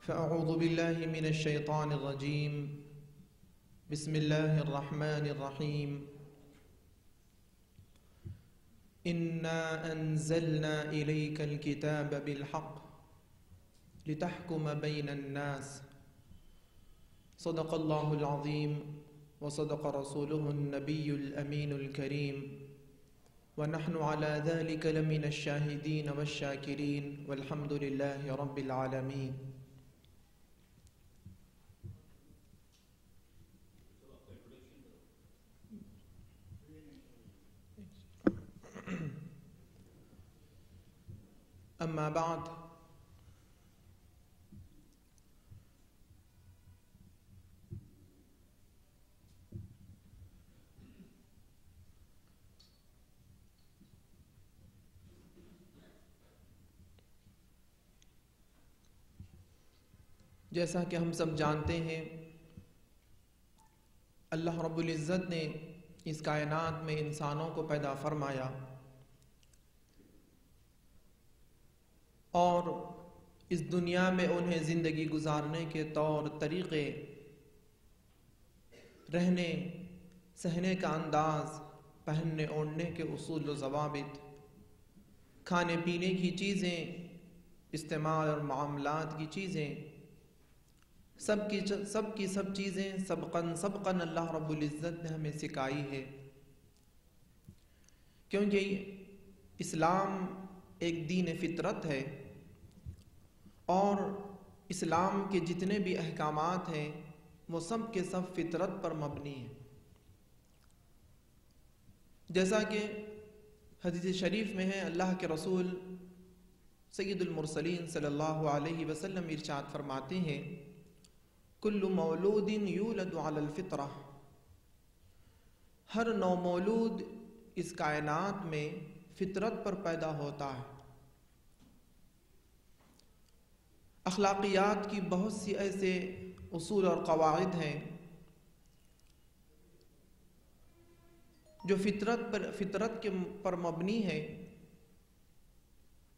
فأعوذ بالله من الشيطان الرجيم. بسم الله الرحمن الرحيم. إنا أنزلنا إليك الكتاب بالحق لتحكم بين الناس. صدق الله العظيم وصدق رسوله النبي الأمين الكريم، ونحن على ذلك لمن الشاهدين والشاكرين، والحمد لله رب العالمين. اما بعد، جیسا کہ ہم سب جانتے ہیں، اللہ رب العزت نے اس کائنات میں انسانوں کو پیدا فرمایا اور اس دنیا میں انہیں زندگی گزارنے کے طور طریقے، رہنے سہنے کا انداز، پہننے اوڑھنے کے اصول و ضوابط، کھانے پینے کی چیزیں، استعمال اور معاملات کی چیزیں، سب چیزیں سبقاً اللہ رب العزت نے ہمیں سکھائی ہے، کیونکہ اسلام ایک دین فطرت ہے اور اسلام کے جتنے بھی احکامات ہیں وہ سب کے سب فطرت پر مبنی ہیں. جیسا کہ حدیث شریف میں ہے، اللہ کے رسول سید المرسلین صلی اللہ علیہ وسلم ارشاد فرماتے ہیں، کل مولود یولد علی الفطرہ، ہر نو مولود اس کائنات میں فطرت پر پیدا ہوتا ہے. اخلاقیات کی بہت سی ایسے اصول اور قواعد ہیں جو فطرت پر مبنی ہے.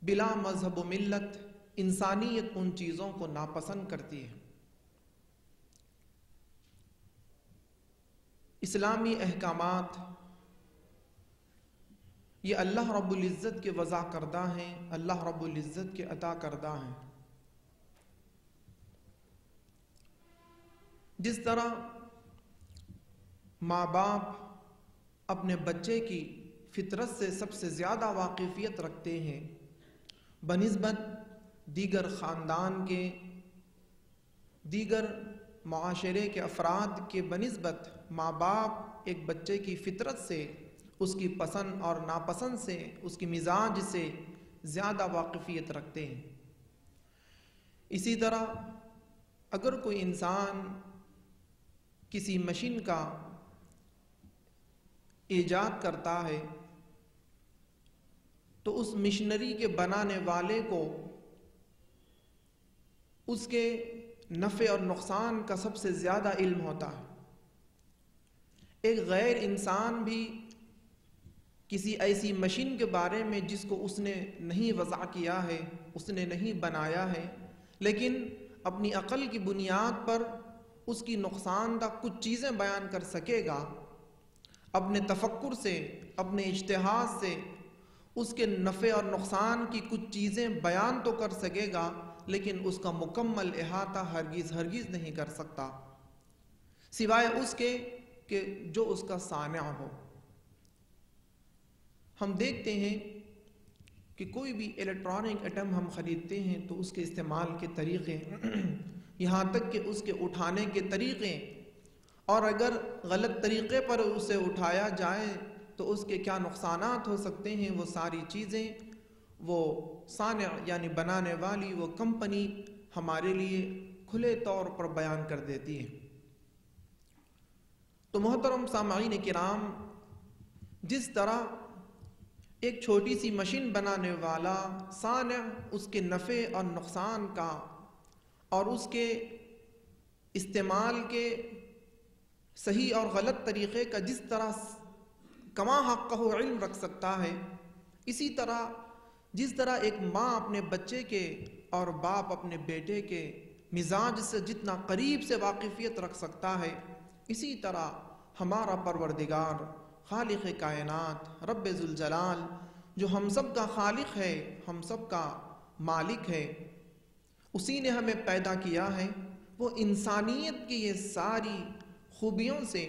بلا مذہب و ملت انسانیت ان چیزوں کو ناپسند کرتی ہے. اسلامی احکامات یہ اللہ رب العزت کے وضع کردہ ہیں، اللہ رب العزت کے عطا کردہ ہیں. جس طرح ماں باپ اپنے بچے کی فطرت سے سب سے زیادہ واقفیت رکھتے ہیں بنسبت دیگر خاندان کے، دیگر معاشرے کے افراد کے بنسبت ماں باپ ایک بچے کی فطرت سے، اس کی پسند اور ناپسند سے، اس کی مزاج سے زیادہ واقفیت رکھتے ہیں. اسی طرح اگر کوئی انسان کسی مشین کا ایجاد کرتا ہے تو اس مشینری کے بنانے والے کو اس کے نفع اور نقصان کا سب سے زیادہ علم ہوتا ہے. ایک غیر انسان بھی کسی ایسی مشین کے بارے میں جس کو اس نے نہیں وضع کیا ہے، اس نے نہیں بنایا ہے، لیکن اپنی عقل کی بنیاد پر اس کی نقصان دہ کچھ چیزیں بیان کر سکے گا، اپنے تفکر سے، اپنے اجتہاد سے اس کے نفع اور نقصان کی کچھ چیزیں بیان تو کر سکے گا، لیکن اس کا مکمل احاطہ ہرگز نہیں کر سکتا سوائے اس کے کہ جو اس کا صانع ہو. ہم دیکھتے ہیں کہ کوئی بھی الیکٹرانک ایٹم ہم خریدتے ہیں تو اس کے استعمال کے طریقے، یہاں تک کہ اس کے اٹھانے کے طریقے، اور اگر غلط طریقے پر اسے اٹھایا جائے تو اس کے کیا نقصانات ہو سکتے ہیں، وہ ساری چیزیں وہ صانع یعنی بنانے والی وہ کمپنی ہمارے لیے کھلے طور پر بیان کر دیتی ہے. تو محترم سامعین کرام، جس طرح ایک چھوٹی سی مشین بنانے والا صانع اس کے نفع اور نقصان کا اور اس کے استعمال کے صحیح اور غلط طریقے کا جس طرح کما حقہ علم رکھ سکتا ہے، اسی طرح جس طرح ایک ماں اپنے بچے کے اور باپ اپنے بیٹے کے مزاج سے جتنا قریب سے واقفیت رکھ سکتا ہے، اسی طرح ہمارا پروردگار خالق کائنات رب ذوالجلال جو ہم سب کا خالق ہے، ہم سب کا مالک ہے، اسی نے ہمیں پیدا کیا ہے، وہ انسانیت کی یہ ساری خوبیوں سے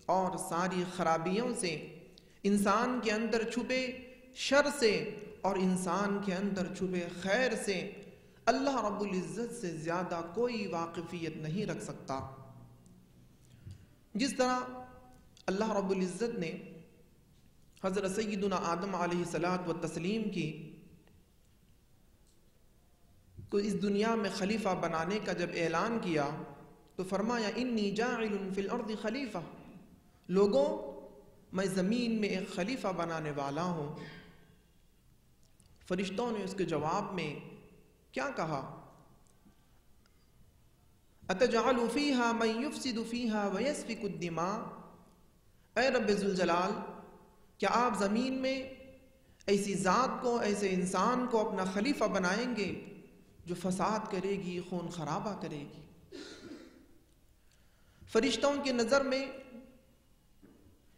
اور ساری خرابیوں سے، انسان کے اندر چھپے شر سے اور انسان کے اندر چھپے خیر سے اللہ رب العزت سے زیادہ کوئی واقفیت نہیں رکھ سکتا۔ جس طرح اللہ رب العزت نے حضرت سیدنا آدم علیہ الصلاۃ والتسلیم کی کو اس دنیا میں خلیفہ بنانے کا جب اعلان کیا تو فرمایا انی جاعل فی الارض خلیفہ، لوگوں میں زمین میں ایک خلیفہ بنانے والا ہوں۔ فرشتوں نے اس کے جواب میں کیا کہا؟ اتجعل فیہا من یفسد فیہا ویسفک الدماء، اے رب ذوالجلال کیا آپ زمین میں ایسی ذات کو، ایسے انسان کو اپنا خلیفہ بنائیں گے جو فساد کرے گی، خون خرابہ کرے گی؟ فرشتوں کی نظر میں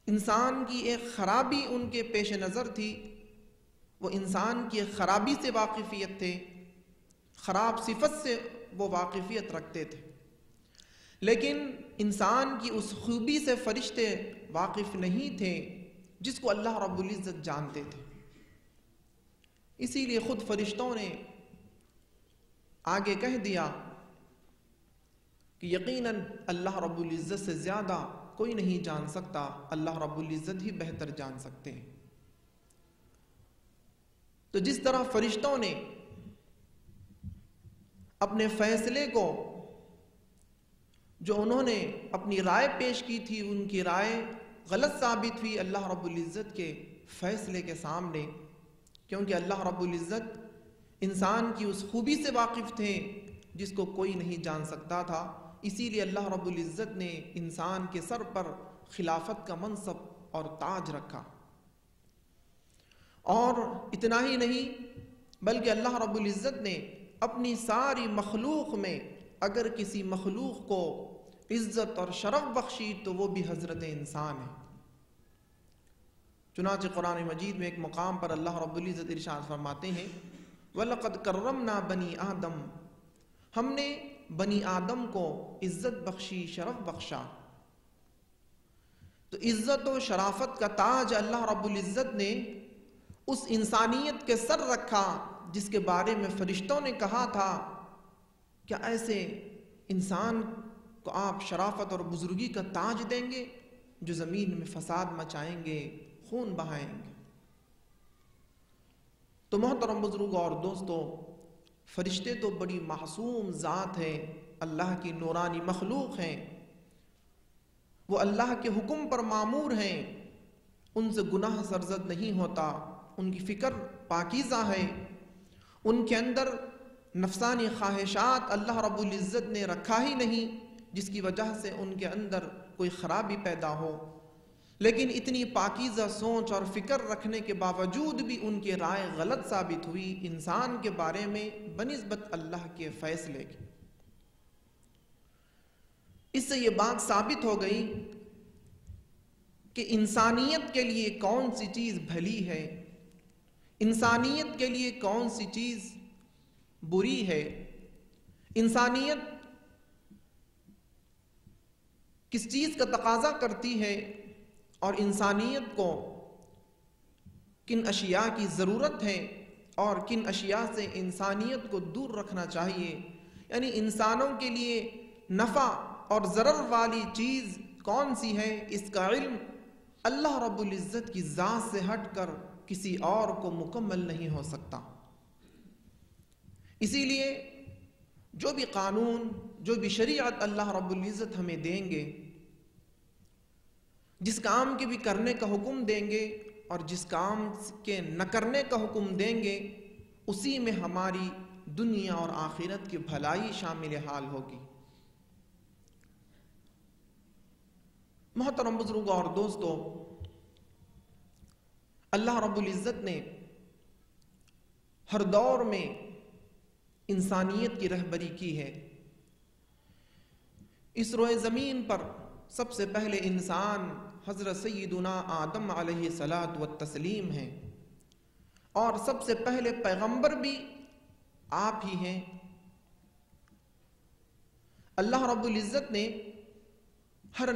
انسان کی ایک خرابی ان کے پیش نظر تھی، وہ انسان کی خرابی سے واقفیت تھے، خراب صفت سے وہ واقفیت رکھتے تھے، لیکن انسان کی اس خوبی سے فرشتے واقف نہیں تھے جس کو اللہ رب العزت جانتے تھے۔ اسی لیے خود فرشتوں نے آگے کہہ دیا کہ یقیناً اللہ رب العزت سے زیادہ کوئی نہیں جان سکتا، اللہ رب العزت ہی بہتر جان سکتے ہیں۔ تو جس طرح فرشتوں نے اپنے فیصلے کو، جو انہوں نے اپنی رائے پیش کی تھی، ان کی رائے غلط ثابت ہوئی اللہ رب العزت کے فیصلے کے سامنے، کیونکہ اللہ رب العزت انسان کی اس خوبی سے واقف تھے جس کو کوئی نہیں جان سکتا تھا، اسی لیے اللہ رب العزت نے انسان کے سر پر خلافت کا منصب اور تاج رکھا۔ اور اتنا ہی نہیں بلکہ اللہ رب العزت نے اپنی ساری مخلوق میں اگر کسی مخلوق کو عزت اور شرف بخشی تو وہ بھی حضرت انسان ہے۔ چنانچہ قرآن مجید میں ایک مقام پر اللہ رب العزت ارشاد فرماتے ہیں وَلَقَدْ كَرَّمْنَا بَنِي آدم، ہم نے بنی آدم کو عزت بخشی، شرف بخشا۔ تو عزت و شرافت کا تاج اللہ رب العزت نے اس انسانیت کے سر رکھا جس کے بارے میں فرشتوں نے کہا تھا کیا ایسے انسان کو آپ شرافت اور بزرگی کا تاج دیں گے جو زمین میں فساد مچائیں گے، خون بہائیں گے؟ تو محترم بزرگوں اور دوستوں، فرشتے تو بڑی معصوم ذات ہے، اللہ کی نورانی مخلوق ہیں، وہ اللہ کے حکم پر مامور ہیں، ان سے گناہ سرزد نہیں ہوتا، ان کی فکر پاکیزہ ہے، ان کے اندر نفسانی خواہشات اللہ رب العزت نے رکھا ہی نہیں جس کی وجہ سے ان کے اندر کوئی خرابی پیدا ہو، لیکن اتنی پاکیزہ سوچ اور فکر رکھنے کے باوجود بھی ان کی رائے غلط ثابت ہوئی انسان کے بارے میں بنسبت اللہ کے فیصلے کی۔ اس سے یہ بات ثابت ہو گئی کہ انسانیت کے لیے کون سی چیز بھلی ہے، انسانیت کے لیے کون سی چیز بری ہے، انسانیت کس چیز کا تقاضا کرتی ہے اور انسانیت کو کن اشیاء کی ضرورت ہے اور کن اشیاء سے انسانیت کو دور رکھنا چاہیے، یعنی انسانوں کے لیے نفع اور ضرر والی چیز کون سی ہے، اس کا علم اللہ رب العزت کی ذات سے ہٹ کر کسی اور کو مکمل نہیں ہو سکتا۔ اسی لیے جو بھی قانون، جو بھی شریعت اللہ رب العزت ہمیں دیں گے، جس کام کے بھی کرنے کا حکم دیں گے اور جس کام کے نہ کرنے کا حکم دیں گے، اسی میں ہماری دنیا اور آخرت کی بھلائی شامل حال ہوگی۔ محترم بزرگوں اور دوستوں، اللہ رب العزت نے ہر دور میں انسانیت کی رہبری کی ہے، اس روئے زمین پر سب سے پہلے انسان حضرت سیدنا آدم علیہ الصلاۃ والتسلیم ہیں، اور سب سے پہلے پیغمبر بھی آپ ہی ہیں۔ اللہ رب العزت نے ہر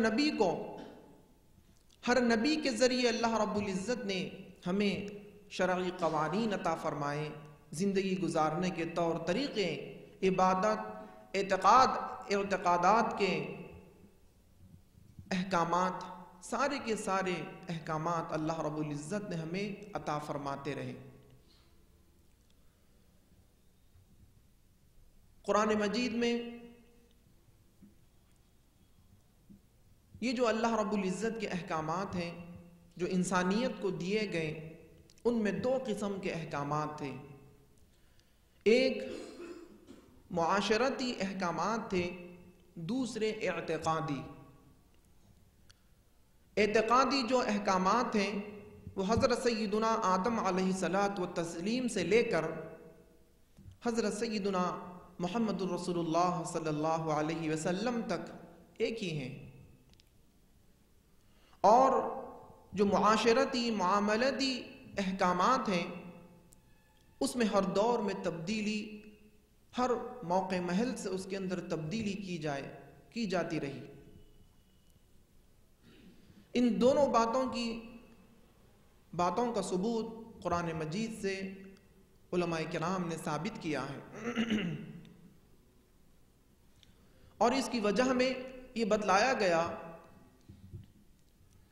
نبی کے ذریعے اللہ رب العزت نے ہمیں شرعی قوانین عطا فرمائے، زندگی گزارنے کے طور طریقے، عبادت، اعتقادات کے احکامات، سارے کے سارے احکامات اللہ رب العزت نے ہمیں عطا فرماتے رہے۔ قرآن مجید میں یہ جو اللہ رب العزت کے احکامات ہیں جو انسانیت کو دیے گئے، ان میں دو قسم کے احکامات تھے۔ ایک معاشرتی احکامات تھے، دوسرے اعتقادی جو احکامات ہیں وہ حضرت سیدنا آدم علیہ الصلاۃ والتسلیم سے لے کر حضرت سیدنا محمد الرسول اللہ صلی اللہ علیہ وسلم تک ایک ہی ہیں، اور جو معاشرتی معاملتی احکامات ہیں اس میں ہر دور میں تبدیلی، ہر موقع محل سے اس کے اندر تبدیلی کی جاتی رہی۔ ان دونوں باتوں کا ثبوت قرآن مجید سے علماء کرام نے ثابت کیا ہے، اور اس کی وجہ میں یہ بتلایا گیا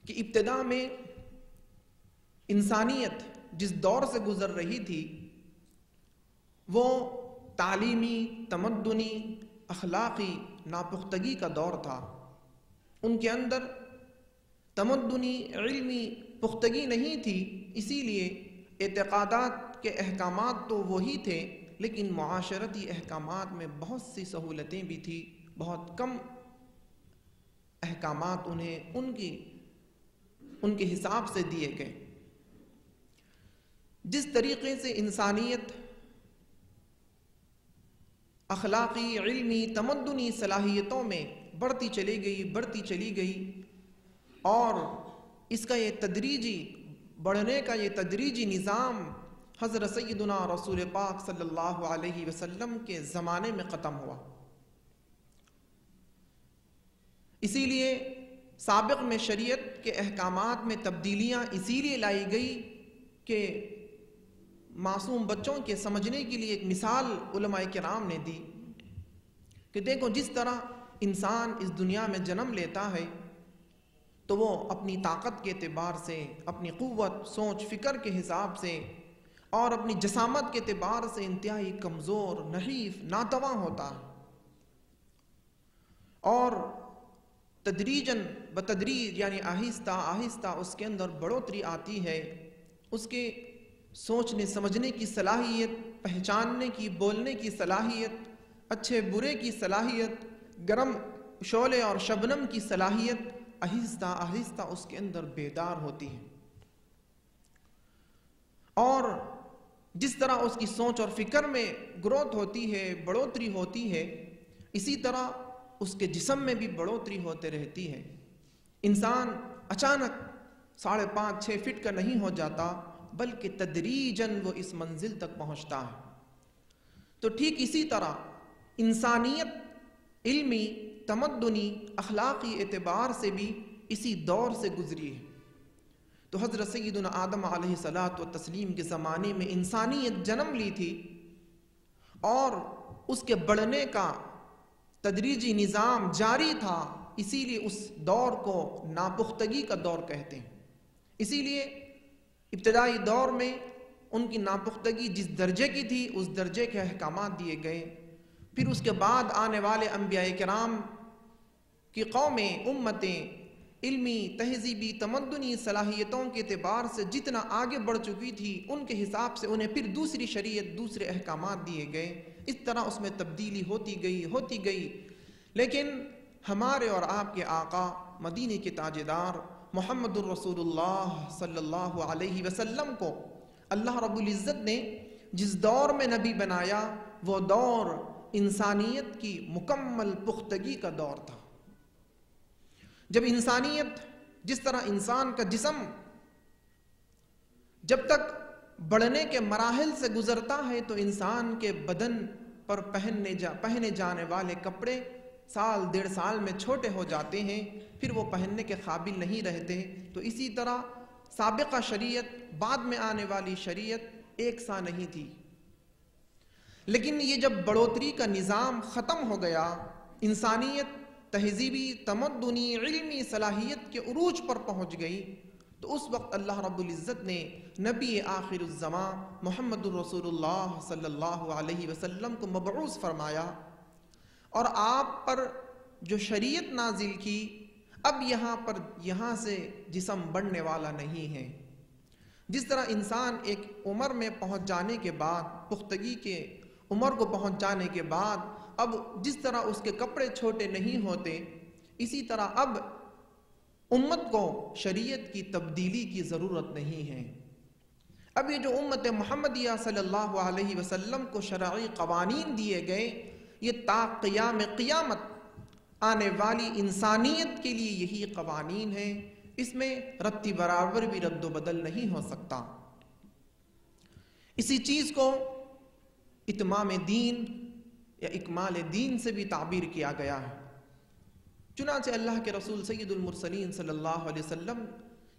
کہ ابتدا میں انسانیت جس دور سے گزر رہی تھی وہ تعلیمی، تمدنی، اخلاقی ناپختگی کا دور تھا۔ ان کے اندر تمدنی، علمی پختگی نہیں تھی، اسی لیے اعتقادات کے احکامات تو وہی تھے، لیکن معاشرتی احکامات میں بہت سی سہولتیں بھی تھیں، بہت کم احکامات انہیں ان کے حساب سے دیے گئے۔ جس طریقے سے انسانیت اخلاقی، علمی، تمدنی صلاحیتوں میں بڑھتی چلی گئی اور اس کا یہ تدریجی بڑھنے کا یہ تدریجی نظام حضرت سیدنا رسول پاک صلی اللہ علیہ وسلم کے زمانے میں ختم ہوا۔ اسی لیے سابق میں شریعت کے احکامات میں تبدیلیاں اسی لیے لائی گئی کہ معصوم بچوں کے سمجھنے کے لیے ایک مثال علماء کرام نے دی کہ دیکھو جس طرح انسان اس دنیا میں جنم لیتا ہے تو وہ اپنی طاقت کے اعتبار سے، اپنی قوت، سوچ، فکر کے حساب سے اور اپنی جسامت کے اعتبار سے انتہائی کمزور، نحیف، ناتواں ہوتا ہے، اور تدریجاً بتدریج یعنی آہستہ آہستہ اس کے اندر بڑھوتری آتی ہے، اس کے سوچنے سمجھنے کی صلاحیت، پہچاننے کی، بولنے کی صلاحیت، اچھے برے کی صلاحیت، گرم شعلے اور شبنم کی صلاحیت آہستہ آہستہ اس کے اندر بیدار ہوتی ہے، اور جس طرح اس کی سوچ اور فکر میں گروتھ ہوتی ہے، بڑھوتری ہوتی ہے، اسی طرح اس کے جسم میں بھی بڑھوتری ہوتے رہتی ہے۔ انسان اچانک 5.5-6 فٹ کا نہیں ہو جاتا، بلکہ تدریجاً وہ اس منزل تک پہنچتا ہے۔ تو ٹھیک اسی طرح انسانیت علمی، تمدنی، اخلاقی اعتبار سے بھی اسی دور سے گزری ہے۔ تو حضرت سیدنا آدم علیہ الصلاۃ والتسلیم کے زمانے میں انسانیت جنم لی تھی، اور اس کے بڑھنے کا تدریجی نظام جاری تھا، اسی لیے اس دور کو ناپختگی کا دور کہتے ہیں۔ اسی لیے ابتدائی دور میں ان کی ناپختگی جس درجے کی تھی اس درجے کے احکامات دیے گئے، پھر اس کے بعد آنے والے انبیاء کرام کی قومیں، امتیں علمی، تہذیبی، تمدنی صلاحیتوں کے اعتبار سے جتنا آگے بڑھ چکی تھی ان کے حساب سے انہیں پھر دوسری شریعت، دوسرے احکامات دیے گئے، اس طرح اس میں تبدیلی ہوتی گئی۔ لیکن ہمارے اور آپ کے آقا مدینے کے تاجدار محمد الرسول اللہ صلی اللہ علیہ وسلم کو اللہ رب العزت نے جس دور میں نبی بنایا وہ دور انسانیت کی مکمل پختگی کا دور تھا، جب انسانیت، جس طرح انسان کا جسم جب تک بڑھنے کے مراحل سے گزرتا ہے تو انسان کے بدن پر پہنے جانے والے کپڑے سال 1.5 سال میں چھوٹے ہو جاتے ہیں، پھر وہ پہننے کے قابل نہیں رہتے، تو اسی طرح سابقہ شریعت، بعد میں آنے والی شریعت ایک سا نہیں تھی۔ لیکن یہ جب بڑھوتری کا نظام ختم ہو گیا، انسانیت تہذیبی، تمدنی، علمی صلاحیت کے عروج پر پہنچ گئی، تو اس وقت اللہ رب العزت نے نبی آخر الزمان محمد الرسول اللہ صلی اللہ علیہ وسلم کو مبعوث فرمایا، اور آپ پر جو شریعت نازل کی، اب یہاں سے جسم بڑھنے والا نہیں ہے۔ جس طرح انسان ایک عمر میں پہنچ جانے کے بعد، پختگی کے عمر کو پہنچ جانے کے بعد اب جس طرح اس کے کپڑے چھوٹے نہیں ہوتے، اسی طرح اب امت کو شریعت کی تبدیلی کی ضرورت نہیں ہے۔ اب یہ جو امت محمدیہ صلی اللہ علیہ وسلم کو شرعی قوانین دیے گئے، یہ تا قیام قیامت آنے والی انسانیت کے لیے یہی قوانین ہیں، اس میں رتی برابر بھی رد و بدل نہیں ہو سکتا۔ اسی چیز کو اتمام دین یا اکمال دین سے بھی تعبیر کیا گیا ہے۔ چنانچہ اللہ کے رسول سید المرسلین صلی اللہ علیہ وسلم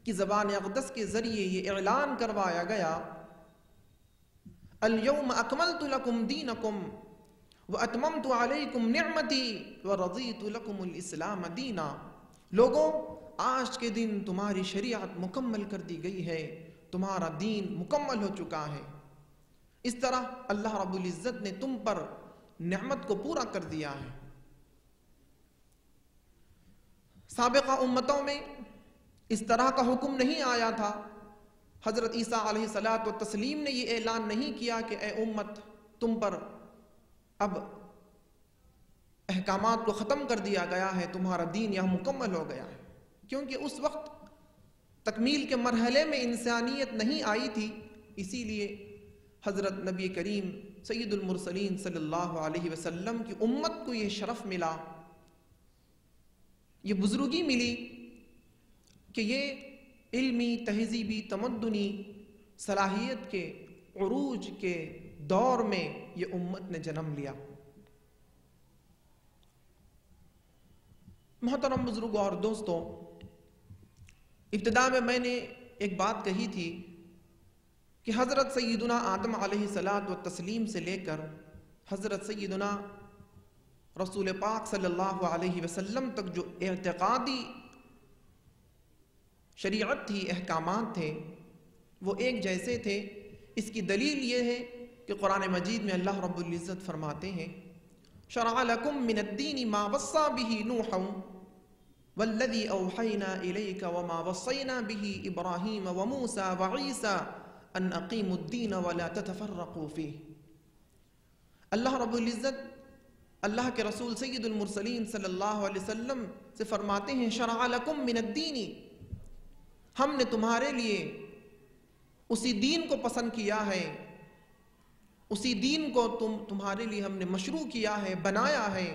کی زبان اقدس کے ذریعے یہ اعلان کروایا گیا، اليوم اکملت لکم دینکم واتممت علیکم نعمتی ورضیت لکم الاسلام دینا۔ لوگوں، آج کے دن تمہاری شریعت مکمل کر دی گئی ہے، تمہارا دین مکمل ہو چکا ہے۔ اس طرح اللہ رب العزت نے تم پر نعمت کو پورا کر دیا ہے۔ سابقہ امتوں میں اس طرح کا حکم نہیں آیا تھا۔ حضرت عیسیٰ علیہ الصلاۃ والتسلیم نے یہ اعلان نہیں کیا کہ اے امت، تم پر اب احکامات کو ختم کر دیا گیا ہے، تمہارا دین یہاں مکمل ہو گیا ہے، کیونکہ اس وقت تکمیل کے مرحلے میں انسانیت نہیں آئی تھی۔ اسی لیے حضرت نبی کریم سید المرسلین صلی اللہ علیہ وسلم کی امت کو یہ شرف ملا، یہ بزرگی ملی کہ یہ علمی، تہذیبی، تمدنی صلاحیت کے عروج کے دور میں یہ امت نے جنم لیا۔ محترم بزرگوں اور دوستوں، ابتدا میں نے ایک بات کہی تھی کہ حضرت سیدنا آدم علیہ الصلاۃ والتسلیم سے لے کر حضرت سیدنا رسول پاک صلی اللہ علیہ وسلم تک جو اعتقادی شریعت تھی، احکامات تھے، وہ ایک جیسے تھے۔ اس کی دلیل یہ ہے کہ قرآن مجید میں اللہ رب العزت فرماتے ہیں، شرع لکم من الدین ما وصى به نوحا والذی اوحینا الیک وما وصینا به ابراہیم وموسیٰ وعیسیٰ ان اقیموا الدین ولا تتفرقوا فیہ۔ اللہ رب العزت اللہ کے رسول سید المرسلین صلی اللہ علیہ وسلم سے فرماتے ہیں، شرع لکم من الدین، ہم نے تمہارے لیے اسی دین کو پسند کیا ہے، اسی دین کو تمہارے لیے ہم نے مشروع کیا ہے، بنایا ہے،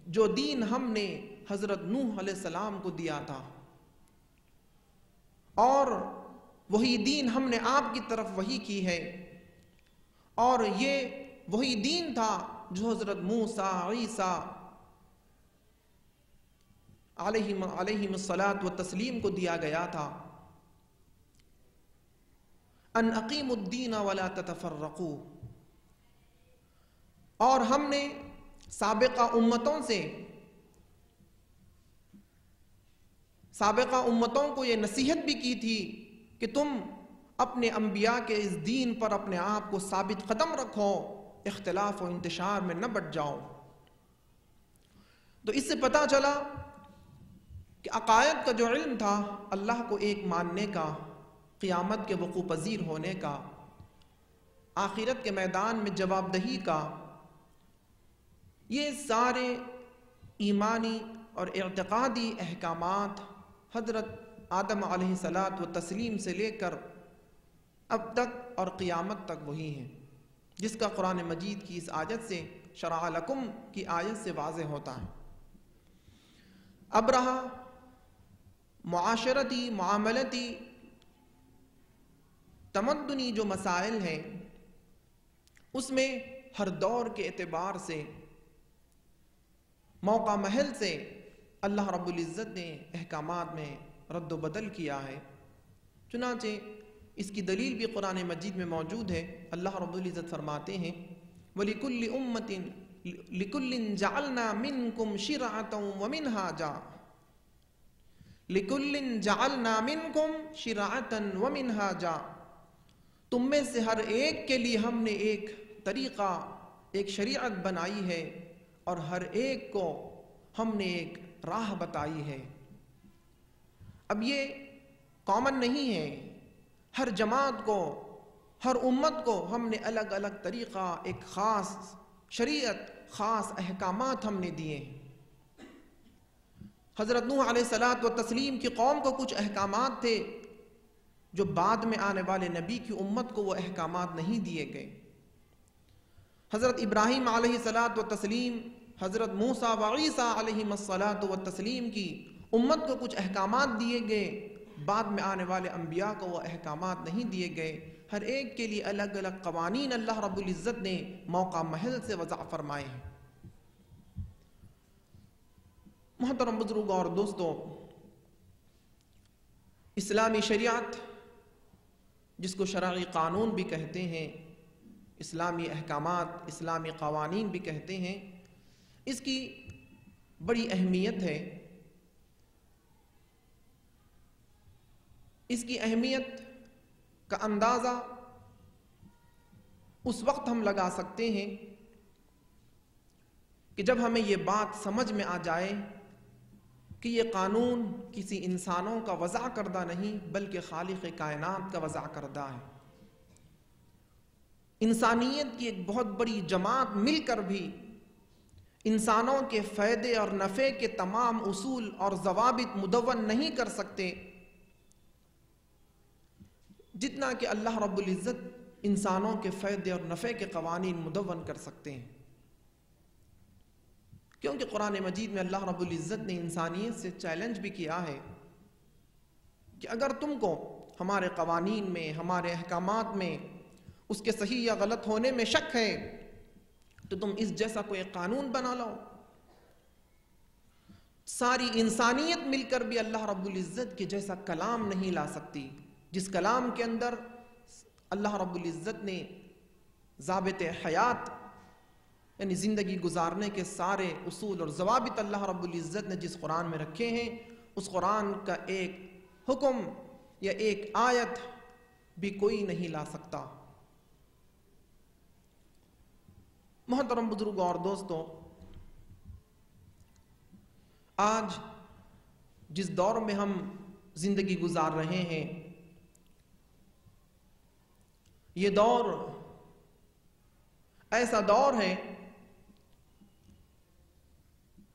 جو دین ہم نے حضرت نوح علیہ السلام کو دیا تھا، اور وہی دین ہم نے آپ کی طرف وحی کی ہے، اور یہ وہی دین تھا جو حضرت موسیٰ، عیسیٰ علیہم الصلاۃ والتسلیم کو دیا گیا تھا۔ ان اقیموا الدین ولا تتفرقوا، اور ہم نے سابقہ امتوں کو یہ نصیحت بھی کی تھی کہ تم اپنے انبیاء کے اس دین پر اپنے آپ کو ثابت قدم رکھو، اختلاف و انتشار میں نہ بٹ جاؤ۔ تو اس سے پتہ چلا کہ عقائد کا جو علم تھا، اللہ کو ایک ماننے کا، قیامت کے وقوع پذیر ہونے کا، آخرت کے میدان میں جواب دہی کا، یہ سارے ایمانی اور اعتقادی احکامات حضرت آدم علیہ الصلاۃ والتسلیم سے لے کر اب تک اور قیامت تک وہی ہیں، جس کا قرآن مجید کی اس آیت سے، شرع لکم کی آیت سے واضح ہوتا ہے۔ اب رہا معاشرتی، معاملتی، تمدنی جو مسائل ہیں، اس میں ہر دور کے اعتبار سے، موقع محل سے اللہ رب العزت نے احکامات میں رد و بدل کیا ہے۔ چنانچہ اس کی دلیل بھی قرآن مجید میں موجود ہے۔ اللہ رب العزت فرماتے ہیں وَلِكُلِّ أُمَّةٍ لِكُلٍّ جَعَلْنَا مِنْكُمْ شِرْعَةً وَمِنْهَاجًا، لِكُلٍّ جَعَلْنَا مِنْكُمْ شِرْعَةً وَمِنْهَاجًا، تم میں سے ہر ایک کے لیے ہم نے ایک طریقہ، ایک شریعت بنائی ہے، اور ہر ایک کو ہم نے ایک راہ بتائی ہے۔ اب یہ کامن نہیں ہے، ہر جماعت کو، ہر امت کو ہم نے الگ الگ طریقہ، ایک خاص شریعت، خاص احکامات ہم نے دیے ہیں۔ حضرت نوح علیہ الصلاۃ والتسلیم کی قوم کو کچھ احکامات تھے جو بعد میں آنے والے نبی کی امت کو وہ احکامات نہیں دیے گئے۔ حضرت ابراہیم علیہ الصلاۃ والتسلیم، حضرت موسیٰ و عیسیٰ علیہم الصلاۃ والتسلیم کی امت کو کچھ احکامات دیے گئے، بعد میں آنے والے انبیاء کو وہ احکامات نہیں دیے گئے۔ ہر ایک کے لیے الگ الگ قوانین اللہ رب العزت نے موقع محل سے وضع فرمائے ہیں۔ محترم بزرگوں اور دوستوں، اسلامی شریعت، جس کو شرعی قانون بھی کہتے ہیں، اسلامی احکامات، اسلامی قوانین بھی کہتے ہیں، اس کی بڑی اہمیت ہے۔ اس کی اہمیت کا اندازہ اس وقت ہم لگا سکتے ہیں کہ جب ہمیں یہ بات سمجھ میں آ جائے کہ یہ قانون کسی انسانوں کا وضع کردہ نہیں بلکہ خالق کائنات کا وضع کردہ ہے۔ انسانیت کی ایک بہت بڑی جماعت مل کر بھی انسانوں کے فائدے اور نفع کے تمام اصول اور ضوابط مدون نہیں کر سکتے جتنا کہ اللہ رب العزت انسانوں کے فائدے اور نفع کے قوانین مدون کر سکتے ہیں۔ کیونکہ قرآن مجید میں اللہ رب العزت نے انسانیت سے چیلنج بھی کیا ہے کہ اگر تم کو ہمارے قوانین میں، ہمارے احکامات میں اس کے صحیح یا غلط ہونے میں شک ہے تو تم اس جیسا کوئی قانون بنا لو۔ ساری انسانیت مل کر بھی اللہ رب العزت کے جیسا کلام نہیں لا سکتی، جس کلام کے اندر اللہ رب العزت نے ضابط حیات، یعنی زندگی گزارنے کے سارے اصول اور ضوابط اللہ رب العزت نے جس قرآن میں رکھے ہیں، اس قرآن کا ایک حکم یا ایک آیت بھی کوئی نہیں لا سکتا۔ محترم بزرگوں اور دوستوں، آج جس دور میں ہم زندگی گزار رہے ہیں، یہ دور ایسا دور ہے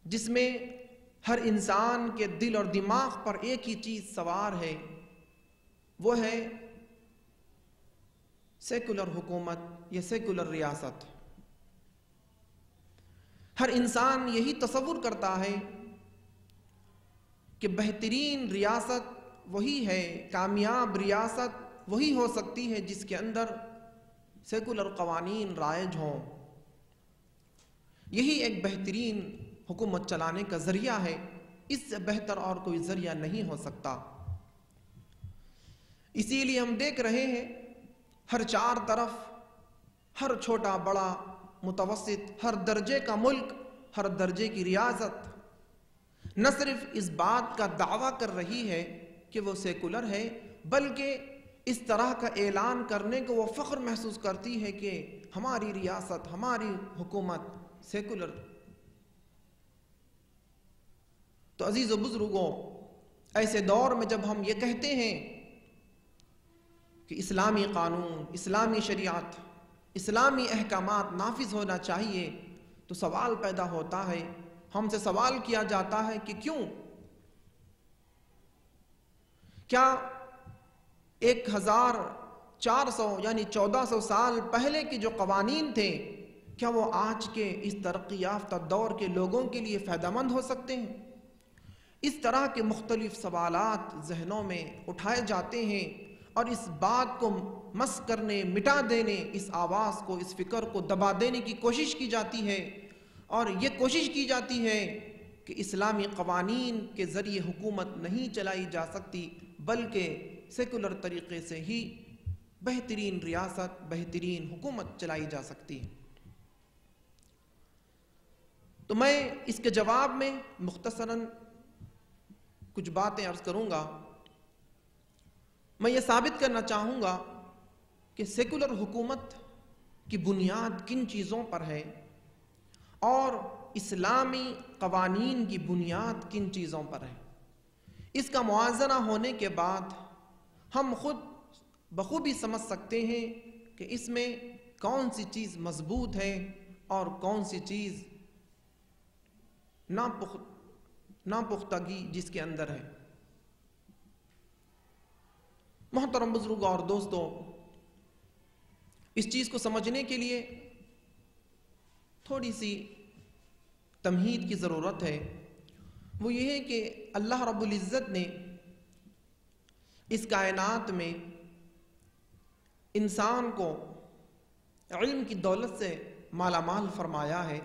جس میں ہر انسان کے دل اور دماغ پر ایک ہی چیز سوار ہے، وہ ہے سیکولر حکومت یا سیکولر ریاست۔ ہر انسان یہی تصور کرتا ہے کہ بہترین ریاست وہی ہے، کامیاب ریاست وہی ہو سکتی ہے جس کے اندر سیکولر قوانین رائج ہوں۔ یہی ایک بہترین حکومت چلانے کا ذریعہ ہے، اس سے بہتر اور کوئی ذریعہ نہیں ہو سکتا۔ اسی لیے ہم دیکھ رہے ہیں ہر چار طرف، ہر چھوٹا بڑا متوسط، ہر درجے کا ملک، ہر درجے کی ریاست نہ صرف اس بات کا دعویٰ کر رہی ہے کہ وہ سیکولر ہے، بلکہ اس طرح کا اعلان کرنے کو وہ فخر محسوس کرتی ہے کہ ہماری ریاست، ہماری حکومت سیکولر۔ تو عزیز و بزرگوں، ایسے دور میں جب ہم یہ کہتے ہیں کہ اسلامی قانون، اسلامی شریعت، اسلامی احکامات نافذ ہونا چاہیے، تو سوال پیدا ہوتا ہے، ہم سے سوال کیا جاتا ہے کہ کیوں؟ کیا 1400 یعنی 1400 سال پہلے کے جو قوانین تھے، کیا وہ آج کے اس ترقی یافتہ دور کے لوگوں کے لیے فائدہ مند ہو سکتے ہیں؟ اس طرح کے مختلف سوالات ذہنوں میں اٹھائے جاتے ہیں اور اس بات کو مسخ کرنے، مٹا دینے، اس آواز کو، اس فکر کو دبا دینے کی کوشش کی جاتی ہے، اور یہ کوشش کی جاتی ہے کہ اسلامی قوانین کے ذریعے حکومت نہیں چلائی جا سکتی، بلکہ سیکولر طریقے سے ہی بہترین ریاست، بہترین حکومت چلائی جا سکتی ہے۔ تو میں اس کے جواب میں مختصراً کچھ باتیں عرض کروں گا۔ میں یہ ثابت کرنا چاہوں گا کہ سیکولر حکومت کی بنیاد کن چیزوں پر ہے اور اسلامی قوانین کی بنیاد کن چیزوں پر ہے۔ اس کا موازنہ ہونے کے بعد ہم خود بخوبی سمجھ سکتے ہیں کہ اس میں کون سی چیز مضبوط ہے اور کون سی چیز ناپختگی جس کے اندر ہے۔ محترم بزرگوں اور دوستو، اس چیز کو سمجھنے کے لیے تھوڑی سی تمہید کی ضرورت ہے۔ وہ یہ ہے کہ اللہ رب العزت نے اس کائنات میں انسان کو علم کی دولت سے مالا مال فرمایا ہے۔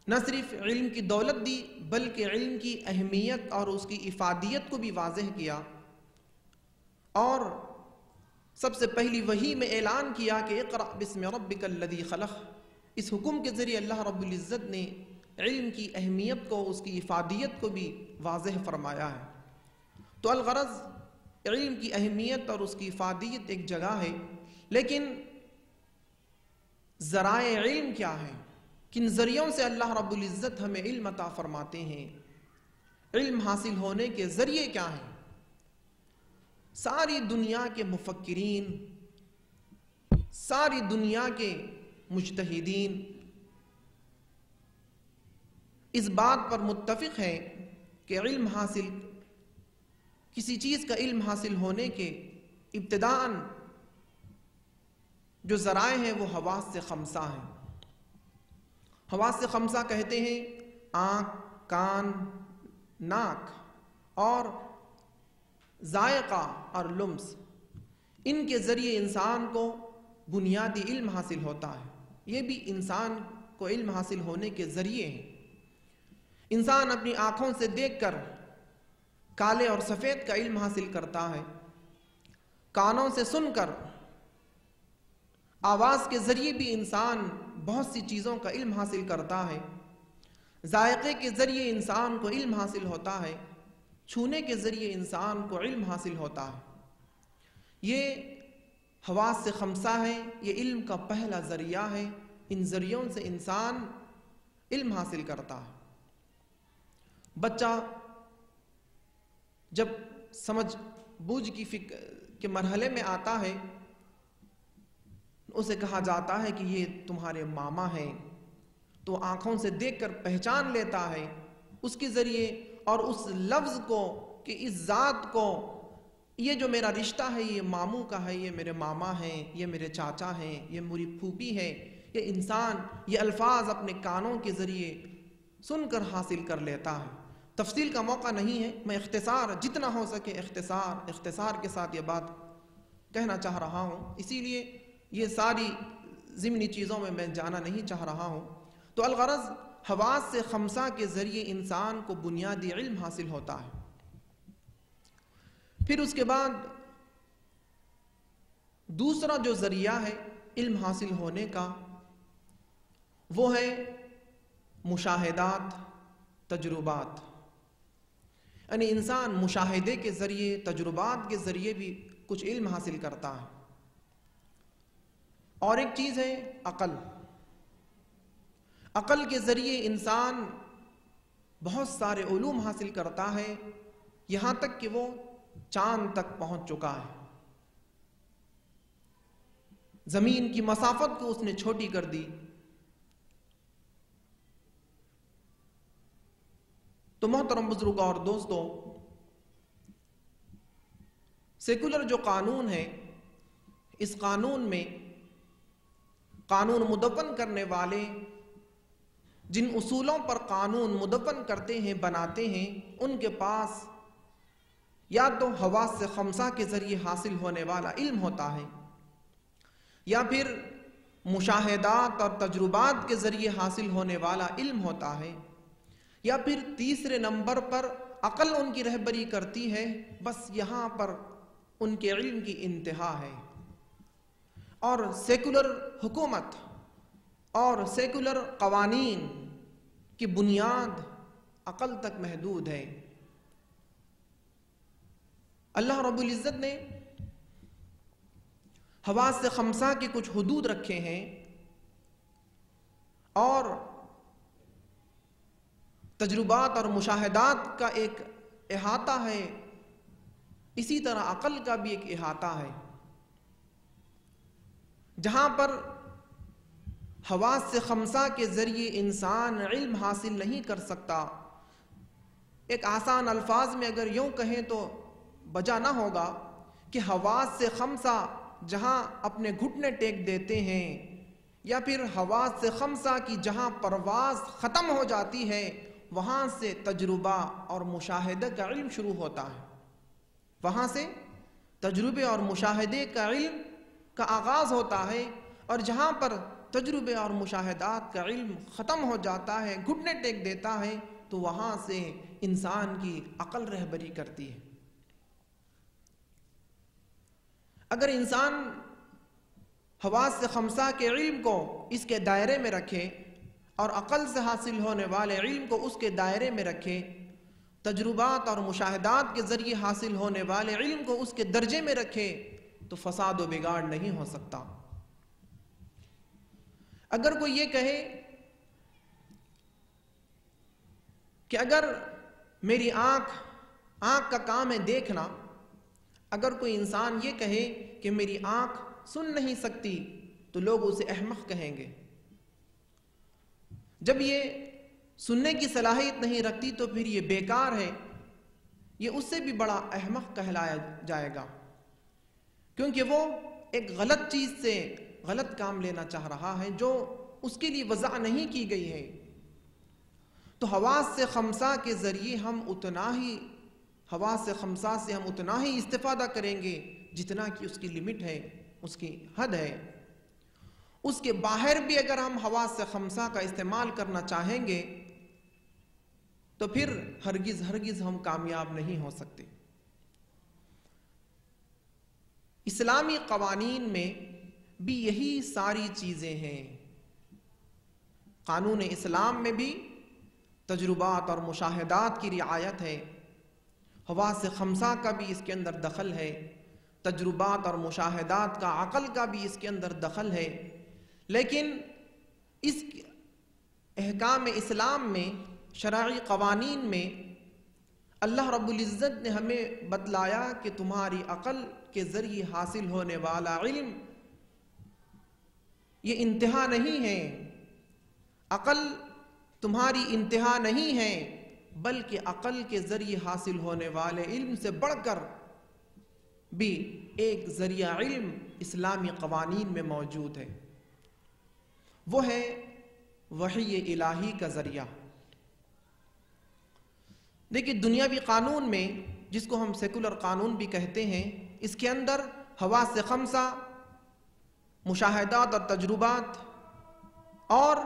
نہ صرف علم کی دولت دی، بلکہ علم کی اہمیت اور اس کی افادیت کو بھی واضح کیا، اور سب سے پہلی وحی میں اعلان کیا کہ اقرأ بسم ربک الذی خلق۔ اس حکم کے ذریعے اللہ رب العزت نے علم کی اہمیت کو، اس کی افادیت کو بھی واضح فرمایا ہے۔ تو الغرض علم کی اہمیت اور اس کی افادیت ایک جگہ ہے، لیکن ذرائع علم کیا ہے؟ کن ذریعوں سے اللہ رب العزت ہمیں علم عطا فرماتے ہیں؟ علم حاصل ہونے کے ذریعے کیا ہیں؟ ساری دنیا کے مفکرین، ساری دنیا کے مجتہدین اس بات پر متفق ہیں کہ علم حاصل، کسی چیز کا علم حاصل ہونے کے ابتداءً جو ذرائع ہیں وہ حواس خمسہ ہیں۔ حواس خمسہ کہتے ہیں آنکھ، کان، ناک اور ذائقہ اور لمس۔ ان کے ذریعے انسان کو بنیادی علم حاصل ہوتا ہے۔ یہ بھی انسان کو علم حاصل ہونے کے ذریعے ہیں۔ انسان اپنی آنکھوں سے دیکھ کر کالے اور سفید کا علم حاصل کرتا ہے، کانوں سے سن کر، آواز کے ذریعے بھی انسان بہت سی چیزوں کا علم حاصل کرتا ہے، ذائقے کے ذریعے انسان کو علم حاصل ہوتا ہے، چھونے کے ذریعے انسان کو علم حاصل ہوتا ہے۔ یہ حواس خمسہ ہے، یہ علم کا پہلا ذریعہ ہے۔ ان ذریعوں سے انسان علم حاصل کرتا ہے۔ بچہ جب سمجھ بوجھ کی کے مرحلے میں آتا ہے، اسے کہا جاتا ہے کہ یہ تمہارے ماما ہیں، تو آنکھوں سے دیکھ کر پہچان لیتا ہے اس کے ذریعے، اور اس لفظ کو، کہ اس ذات کو، یہ جو میرا رشتہ ہے یہ ماموں کا ہے، یہ میرے ماما ہیں، یہ میرے چاچا ہیں، یہ میری پھوپھی ہے، یہ انسان یہ الفاظ اپنے کانوں کے ذریعے سن کر حاصل کر لیتا ہے۔ تفصیل کا موقع نہیں ہے، میں اختصار جتنا ہو سکے اختصار کے ساتھ یہ بات کہنا چاہ رہا ہوں، اسی لیے یہ ساری ضمنی چیزوں میں جانا نہیں چاہ رہا ہوں۔ تو الغرض حواس سے خمسہ کے ذریعے انسان کو بنیادی علم حاصل ہوتا ہے۔ پھر اس کے بعد دوسرا جو ذریعہ ہے علم حاصل ہونے کا، وہ ہے مشاہدات، تجربات۔ یعنی انسان مشاہدے کے ذریعے، تجربات کے ذریعے بھی کچھ علم حاصل کرتا ہے۔ اور ایک چیز ہے عقل۔ عقل کے ذریعے انسان بہت سارے علوم حاصل کرتا ہے، یہاں تک کہ وہ چاند تک پہنچ چکا ہے۔ زمین کی مسافت کو اس نے چھوٹی کر دی۔ تو محترم بزرگوں اور دوستوں، سیکولر جو قانون ہے، اس قانون میں قانون مدون کرنے والے جن اصولوں پر قانون مدون کرتے ہیں، بناتے ہیں، ان کے پاس یا تو حواس خمسہ کے ذریعے حاصل ہونے والا علم ہوتا ہے، یا پھر مشاہدات اور تجربات کے ذریعے حاصل ہونے والا علم ہوتا ہے، یا پھر تیسرے نمبر پر عقل ان کی رہبری کرتی ہے۔ بس یہاں پر ان کے علم کی انتہا ہے، اور سیکولر حکومت اور سیکولر قوانین کی بنیاد عقل تک محدود ہے۔ اللہ رب العزت نے حواس خمسہ کے کچھ حدود رکھے ہیں، اور تجربات اور مشاہدات کا ایک احاطہ ہے، اسی طرح عقل کا بھی ایک احاطہ ہے۔ جہاں پر حواس خمسہ کے ذریعے انسان علم حاصل نہیں کر سکتا، ایک آسان الفاظ میں اگر یوں کہیں تو بجا نہ ہوگا کہ حواس خمسہ جہاں اپنے گھٹنے ٹیک دیتے ہیں، یا پھر حواس خمسہ کی جہاں پرواز ختم ہو جاتی ہے، وہاں سے تجربہ اور مشاہدہ کا علم شروع ہوتا ہے۔ وہاں سے تجربے اور مشاہدے کا علم کا آغاز ہوتا ہے، اور جہاں پر تجربے اور مشاہدات کا علم ختم ہو جاتا ہے، گھٹنے ٹیک دیتا ہے، تو وہاں سے انسان کی عقل رہبری کرتی ہے۔ اگر انسان حواس خمسہ کے علم کو اس کے دائرے میں رکھے، اور عقل سے حاصل ہونے والے علم کو اس کے دائرے میں رکھے، تجربات اور مشاہدات کے ذریعے حاصل ہونے والے علم کو اس کے درجے میں رکھے، تو فساد و بگاڑ نہیں ہو سکتا۔ اگر کوئی یہ کہے کہ اگر میری آنکھ کا کام ہے دیکھنا، اگر کوئی انسان یہ کہے کہ میری آنکھ سن نہیں سکتی، تو لوگ اسے احمق کہیں گے۔ جب یہ سننے کی صلاحیت نہیں رکھتی تو پھر یہ بیکار ہے، یہ اس سے بھی بڑا احمق کہلایا جائے گا، کیونکہ وہ ایک غلط چیز سے غلط کام لینا چاہ رہا ہے جو اس کے لیے وضع نہیں کی گئی ہے۔ تو حواس خمسہ کے ذریعے حواس خمسہ سے ہم اتنا ہی استفادہ کریں گے جتنا کہ اس کی لمٹ ہے، اس کی حد ہے۔ اس کے باہر بھی اگر ہم حواس خمسہ کا استعمال کرنا چاہیں گے تو پھر ہرگز ہم کامیاب نہیں ہو سکتے۔ اسلامی قوانین میں بھی یہی ساری چیزیں ہیں۔ قانون اسلام میں بھی تجربات اور مشاہدات کی رعایت ہے، حواس خمسہ کا بھی اس کے اندر دخل ہے، تجربات اور مشاہدات کا، عقل کا بھی اس کے اندر دخل ہے۔ لیکن اس احکام اسلام میں، شرعی قوانین میں اللہ رب العزت نے ہمیں بتلایا کہ تمہاری عقل کے ذریعے حاصل ہونے والا علم یہ انتہا نہیں ہے، عقل تمہاری انتہا نہیں ہے، بلکہ عقل کے ذریعے حاصل ہونے والے علم سے بڑھ کر بھی ایک ذریعہ علم اسلامی قوانین میں موجود ہے، وہ ہے وحی الہی کا ذریعہ۔ دیکھیے دنیاوی قانون میں، جس کو ہم سیکولر قانون بھی کہتے ہیں، اس کے اندر حواس خمسہ، مشاہدات اور تجربات اور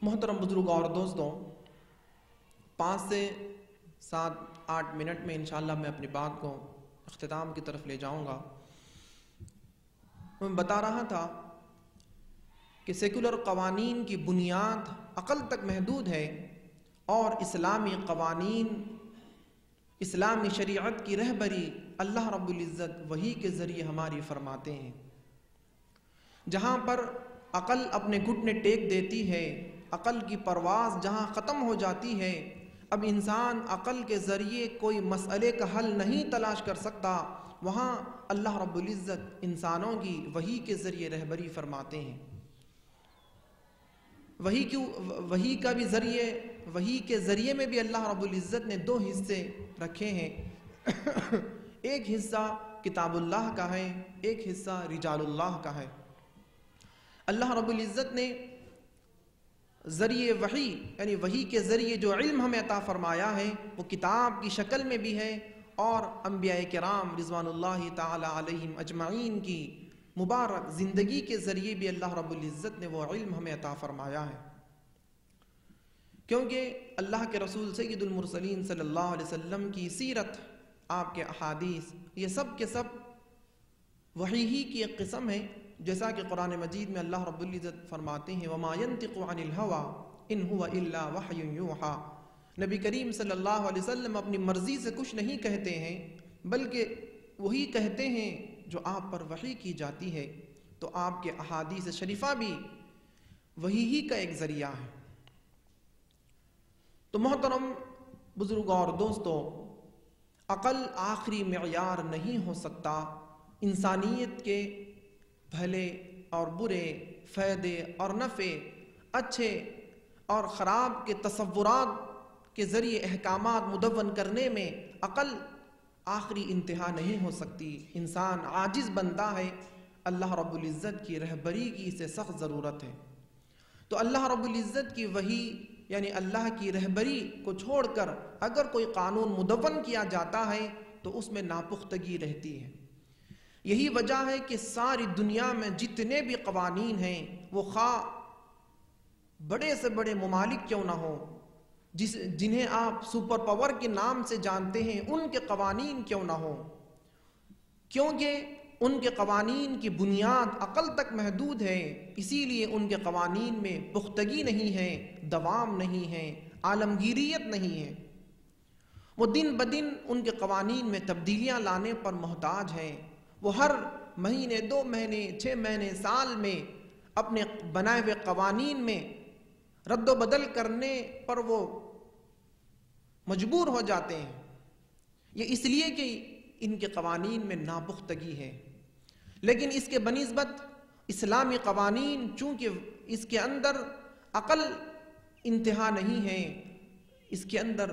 محترم بزرگ اور دوستوں، 5 سے 7-8 منٹ میں انشاءاللہ میں اپنی بات کو اختتام کی طرف لے جاؤں گا۔ میں بتا رہا تھا کہ سیکولر قوانین کی بنیاد عقل تک محدود ہے، اور اسلامی قوانین، اسلامی شریعت کی رہبری اللہ رب العزت وحی کے ذریعے ہماری فرماتے ہیں۔ جہاں پر عقل اپنے گھٹنے ٹیک دیتی ہے، عقل کی پرواز جہاں ختم ہو جاتی ہے، اب انسان عقل کے ذریعے کوئی مسئلے کا حل نہیں تلاش کر سکتا، وہاں اللہ رب العزت انسانوں کی وحی کے ذریعے رہبری فرماتے ہیں۔ وحی کا بھی ذریعے، وحی کے ذریعے میں بھی اللہ رب العزت نے دو حصے رکھے ہیں۔ ایک حصہ کتاب اللہ کا ہے، ایک حصہ رجال اللہ کا ہے۔ اللہ رب العزت نے ذریعے وحی یعنی وحی کے ذریعے جو علم ہمیں عطا فرمایا ہے وہ کتاب کی شکل میں بھی ہے، اور انبیاء کرام رضوان اللہ تعالی علیہم اجمعین کی مبارک زندگی کے ذریعے بھی اللہ رب العزت نے وہ علم ہمیں عطا فرمایا ہے، کیونکہ اللہ کے رسول سید المرسلین صلی اللہ علیہ وسلم کی سیرت، آپ کے احادیث، یہ سب کے سب وحی ہی کی ایک قسم ہے، جیسا کہ قرآن مجید میں اللہ رب العزت فرماتے ہیں وَمَا يَنْتِقُ عَنِ الْهَوَىٰ إِنْ هُوَ إِلَّا وَحْيٌ يُوحَىٰ۔ نبی کریم صلی اللہ علیہ وسلم اپنی مرضی سے کچھ نہیں کہتے ہیں، بلکہ وہی کہتے ہیں جو آپ پر وحی کی جاتی ہے، تو آپ کے احادیث شریفہ بھی وحی ہی کا ایک ذریعہ ہے۔ تو محترم بزرگ اور دوستو، عقل آخری معیار نہیں ہو سکتا انسانیت کے بھلے اور برے، فائدے اور نفع، اچھے اور خراب کے تصورات کے ذریعے احکامات مدون کرنے میں عقل آخری انتہا نہیں ہو سکتی۔ انسان عاجز بنتا ہے، اللہ رب العزت کی رہبری کی اسے سخت ضرورت ہے۔ تو اللہ رب العزت کی وحی یعنی اللہ کی رہبری کو چھوڑ کر اگر کوئی قانون مدون کیا جاتا ہے تو اس میں ناپختگی رہتی ہے۔ یہی وجہ ہے کہ ساری دنیا میں جتنے بھی قوانین ہیں وہ خواہ بڑے سے بڑے ممالک کیوں نہ ہوں، جنہیں آپ سپر پاور کے نام سے جانتے ہیں، ان کے قوانین کیوں نہ ہوں، کیونکہ ان کے قوانین کی بنیاد عقل تک محدود ہے، اسی لیے ان کے قوانین میں پختگی نہیں ہے، دوام نہیں ہے، عالمگیریت نہیں ہے۔ وہ دن بدن ان کے قوانین میں تبدیلیاں لانے پر محتاج ہیں۔ وہ ہر مہینے، 2 مہینے، 6 مہینے، سال میں اپنے بنائے ہوئے قوانین میں رد و بدل کرنے پر وہ مجبور ہو جاتے ہیں۔ یہ اس لیے کہ ان کے قوانین میں ناپختگی ہے۔ لیکن اس کے بنسبت اسلامی قوانین، چونکہ اس کے اندر عقل انتہا نہیں ہے، اس کے اندر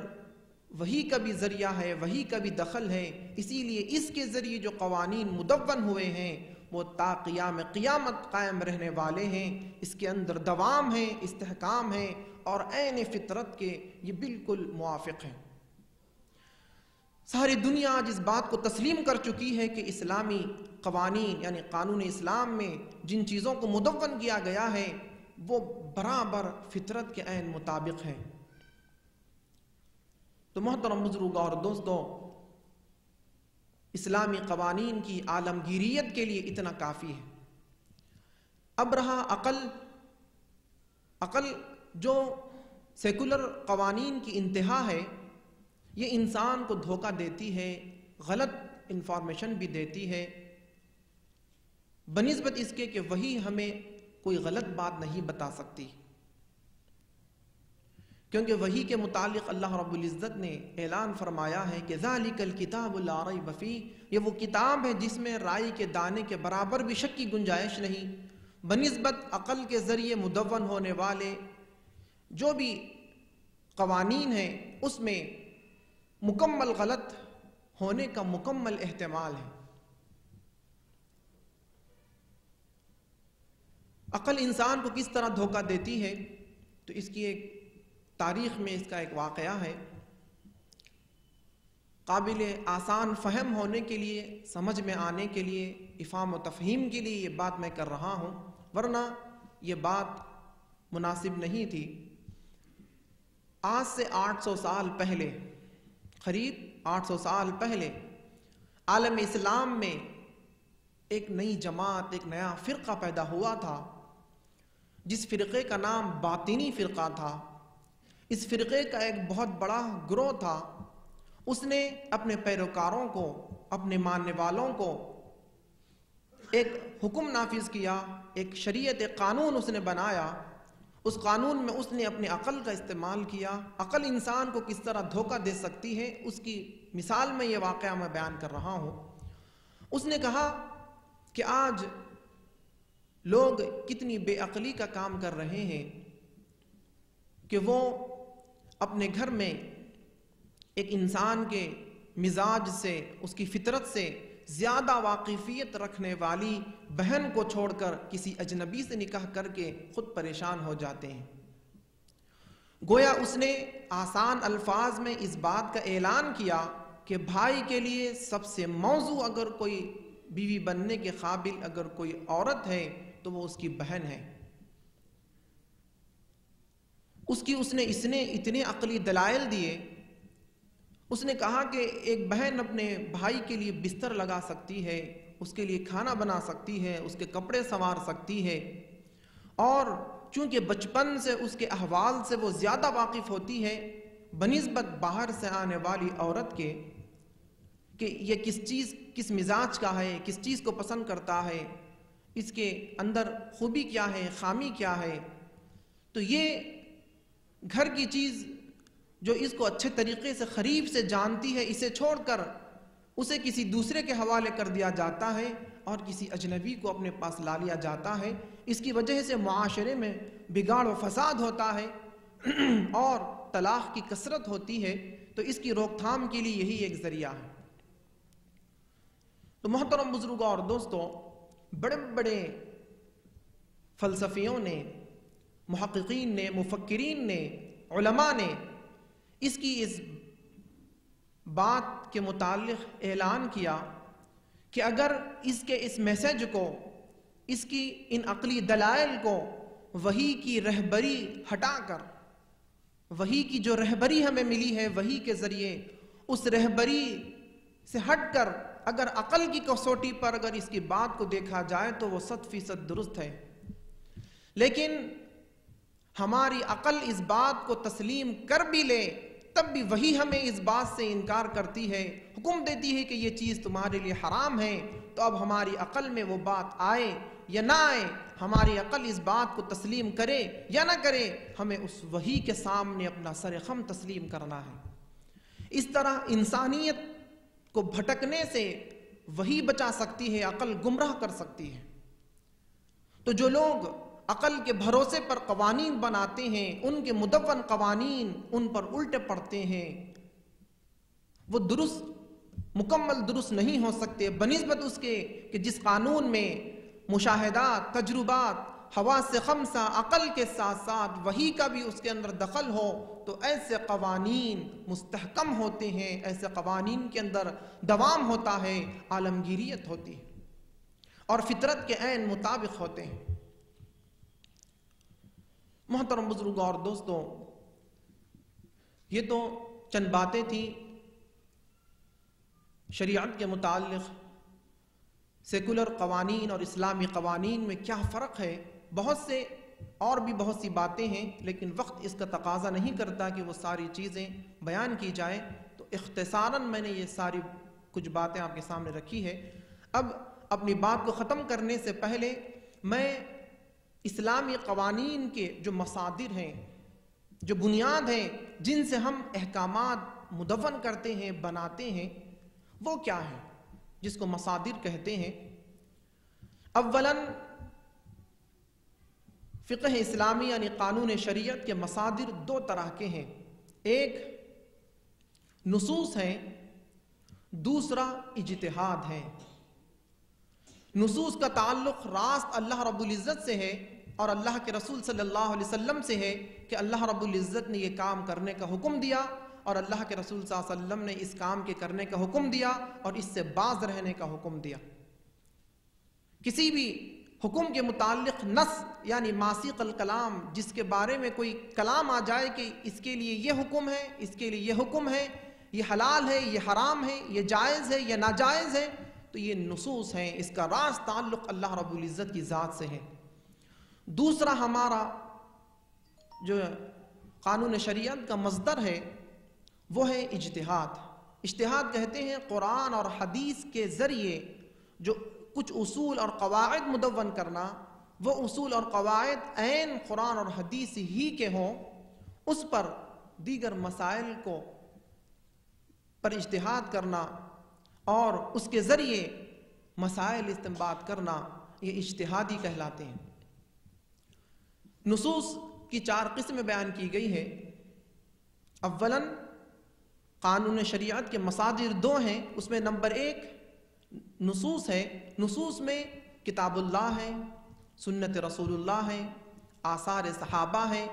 وحی کا بھی ذریعہ ہے، وحی کا بھی دخل ہے، اسی لیے اس کے ذریعے جو قوانین مدون ہوئے ہیں وہ تا قیام قیامت قائم رہنے والے ہیں۔ اس کے اندر دوام ہے، استحکام ہے، اور عین فطرت کے یہ بالکل موافق ہیں۔ ساری دنیا آج اس بات کو تسلیم کر چکی ہے کہ اسلامی قوانین یعنی قانون اسلام میں جن چیزوں کو مدون کیا گیا ہے وہ برابر فطرت کے عین مطابق ہیں۔ تو محترم بزرگ اور دوستو، اسلامی قوانین کی عالمگیریت کے لیے اتنا کافی ہے۔ اب رہا عقل جو سیکولر قوانین کی انتہا ہے، یہ انسان کو دھوکہ دیتی ہے، غلط انفارمیشن بھی دیتی ہے، بنسبت اس کے کہ وہی ہمیں کوئی غلط بات نہیں بتا سکتی، کیونکہ وحی کے متعلق اللہ رب العزت نے اعلان فرمایا ہے کہ ذالک الکتاب لا ریب فیہ، یہ وہ کتاب ہے جس میں رائی کے دانے کے برابر بھی شک کی گنجائش نہیں۔ بنسبت عقل کے ذریعے مدون ہونے والے جو بھی قوانین ہیں اس میں مکمل غلط ہونے کا مکمل احتمال ہے۔ عقل انسان کو کس طرح دھوکہ دیتی ہے، تو اس کی ایک تاریخ میں اس کا ایک واقعہ ہے۔ قابل آسان فہم ہونے کے لیے، سمجھ میں آنے کے لیے، افہام و تفہیم کے لیے یہ بات میں کر رہا ہوں، ورنہ یہ بات مناسب نہیں تھی۔ آج سے 800 سال پہلے، قریب 800 سال پہلے، عالم اسلام میں ایک نئی جماعت، ایک نیا فرقہ پیدا ہوا تھا، جس فرقے کا نام باطنی فرقہ تھا۔ اس فرقے کا ایک بہت بڑا گروہ تھا، اس نے اپنے پیروکاروں کو، اپنے ماننے والوں کو ایک حکم نافذ کیا، ایک شریعت، ایک قانون اس نے بنایا۔ اس قانون میں اس نے اپنے عقل کا استعمال کیا۔ عقل انسان کو کس طرح دھوکہ دے سکتی ہے، اس کی مثال میں یہ واقعہ میں بیان کر رہا ہوں۔ اس نے کہا کہ آج لوگ کتنی بے عقلی کا کام کر رہے ہیں، کہ وہ اپنے گھر میں ایک انسان کے مزاج سے، اس کی فطرت سے زیادہ واقفیت رکھنے والی بہن کو چھوڑ کر کسی اجنبی سے نکاح کر کے خود پریشان ہو جاتے ہیں۔ گویا اس نے آسان الفاظ میں اس بات کا اعلان کیا کہ بھائی کے لیے سب سے موزوں اگر کوئی بیوی بننے کے قابل اگر کوئی عورت ہے تو وہ اس کی بہن ہے۔ اس نے اتنے عقلی دلائل دیے۔ اس نے کہا کہ ایک بہن اپنے بھائی کے لیے بستر لگا سکتی ہے، اس کے لیے کھانا بنا سکتی ہے، اس کے کپڑے سنوار سکتی ہے، اور چونکہ بچپن سے اس کے احوال سے وہ زیادہ واقف ہوتی ہے بنسبت باہر سے آنے والی عورت کے، کہ یہ کس مزاج کا ہے، کس چیز کو پسند کرتا ہے، اس کے اندر خوبی کیا ہے، خامی کیا ہے۔ تو یہ گھر کی چیز جو اس کو اچھے طریقے سے قریب سے جانتی ہے، اسے چھوڑ کر اسے کسی دوسرے کے حوالے کر دیا جاتا ہے اور کسی اجنبی کو اپنے پاس لا لیا جاتا ہے۔ اس کی وجہ سے معاشرے میں بگاڑ و فساد ہوتا ہے اور طلاق کی کثرت ہوتی ہے۔ تو اس کی روک تھام کے لیے یہی ایک ذریعہ ہے۔ تو محترم بزرگوں اور دوستوں، بڑے بڑے فلسفیوں نے، محققین نے، مفکرین نے، علماء نے اس بات کے متعلق اعلان کیا کہ اگر اس میسج کو، اس کی ان عقلی دلائل کو وحی کی رہبری ہٹا کر، وحی کی جو رہبری ہمیں ملی ہے وحی کے ذریعے، اس رہبری سے ہٹ کر اگر عقل کی کسوٹی پر اگر اس کی بات کو دیکھا جائے تو وہ 100% درست ہے، لیکن ہماری عقل اس بات کو تسلیم کر بھی لے تب بھی وہی ہمیں اس بات سے انکار کرتی ہے، حکم دیتی ہے کہ یہ چیز تمہارے لیے حرام ہے۔ تو اب ہماری عقل میں وہ بات آئے یا نہ آئے، ہماری عقل اس بات کو تسلیم کرے یا نہ کرے، ہمیں اس وحی کے سامنے اپنا سر خم تسلیم کرنا ہے۔ اس طرح انسانیت کو بھٹکنے سے وحی بچا سکتی ہے، عقل گمراہ کر سکتی ہے۔ تو جو لوگ عقل کے بھروسے پر قوانین بناتے ہیں، ان کے مدون قوانین ان پر الٹے پڑتے ہیں، وہ مکمل درست نہیں ہو سکتے بنسبت اس کے کہ جس قانون میں مشاہدات، تجربات، حواس خمسہ، عقل کے ساتھ ساتھ وحی کا بھی اس کے اندر دخل ہو، تو ایسے قوانین مستحکم ہوتے ہیں، ایسے قوانین کے اندر دوام ہوتا ہے، عالمگیریت ہوتی ہے اور فطرت کے عین مطابق ہوتے ہیں۔ محترم بزرگوں اور دوستوں، یہ تو چند باتیں تھیں شریعت کے متعلق، سیکولر قوانین اور اسلامی قوانین میں کیا فرق ہے۔ بہت سی باتیں ہیں، لیکن وقت اس کا تقاضا نہیں کرتا کہ وہ ساری چیزیں بیان کی جائیں، تو اختصاراً میں نے یہ ساری کچھ باتیں آپ کے سامنے رکھی ہے۔ اب اپنی بات کو ختم کرنے سے پہلے میں اسلامی قوانین کے جو مصادر ہیں، جو بنیاد ہیں، جن سے ہم احکامات مدون کرتے ہیں، بناتے ہیں، وہ کیا ہے جس کو مصادر کہتے ہیں۔ اولاً فقہ اسلامی یعنی قانون شریعت کے مصادر دو طرح کے ہیں، ایک نصوص ہیں، دوسرا اجتہاد ہے۔ نصوص کا تعلق راست اللہ رب العزت سے ہے اور اللہ کے رسول صلی اللہ علیہ وسلم سے ہے کہ اللہ رب العزت نے یہ کام کرنے کا حکم دیا اور اللہ کے رسول صلی اللہ علیہ وسلم نے اس کام کے کرنے کا حکم دیا اور اس سے باز رہنے کا حکم دیا۔ کسی بھی حکم کے متعلق نص یعنی ماسیق الکلام، جس کے بارے میں کوئی کلام آ جائے کہ اس کے لیے یہ حکم ہے، اس کے لیے یہ حکم ہے، یہ حلال ہے، یہ حرام ہے، یہ جائز ہے، یہ ناجائز ہے، تو یہ نصوص ہیں، اس کا راز تعلق اللہ رب العزت کی ذات سے ہے۔ دوسرا ہمارا جو قانون شریعت کا مصدر ہے وہ ہے اجتہاد۔ اجتہاد کہتے ہیں قرآن اور حدیث کے ذریعے جو کچھ اصول اور قواعد مدون کرنا، وہ اصول اور قواعد عین قرآن اور حدیث ہی کے ہوں، اس پر دیگر مسائل پر اجتہاد کرنا اور اس کے ذریعے مسائل استنباط کرنا، یہ اجتہادی کہلاتے ہیں۔ نصوص کی 4 قسمیں بیان کی گئی ہے۔ اولاً قانون شریعت کے مصادر 2 ہیں، اس میں نمبر 1 نصوص ہے۔ نصوص میں کتاب اللہ ہے، سنت رسول اللہ ہے، آثار صحابہ ہے،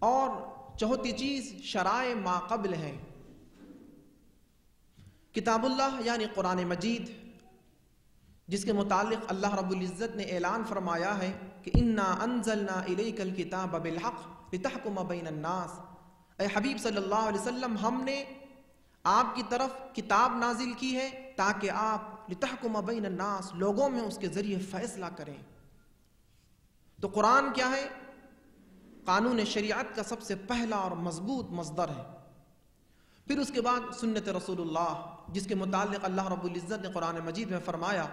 اور چوتھی چیز شرائع ما قبل ہے۔ کتاب اللہ یعنی قرآن مجید، جس کے متعلق اللہ رب العزت نے اعلان فرمایا ہے کہ انا انزلنا الیک الکتاب بالحق لتحکم بین الناس، اے حبیب صلی اللہ علیہ وسلم ہم نے آپ کی طرف کتاب نازل کی ہے تاکہ آپ لتحکم بین الناس لوگوں میں اس کے ذریعے فیصلہ کریں۔ تو قرآن کیا ہے؟ قانون شریعت کا سب سے پہلا اور مضبوط مصدر ہے۔ پھر اس کے بعد سنت رسول اللہ، جس کے متعلق اللہ رب العزت نے قرآن مجید میں فرمایا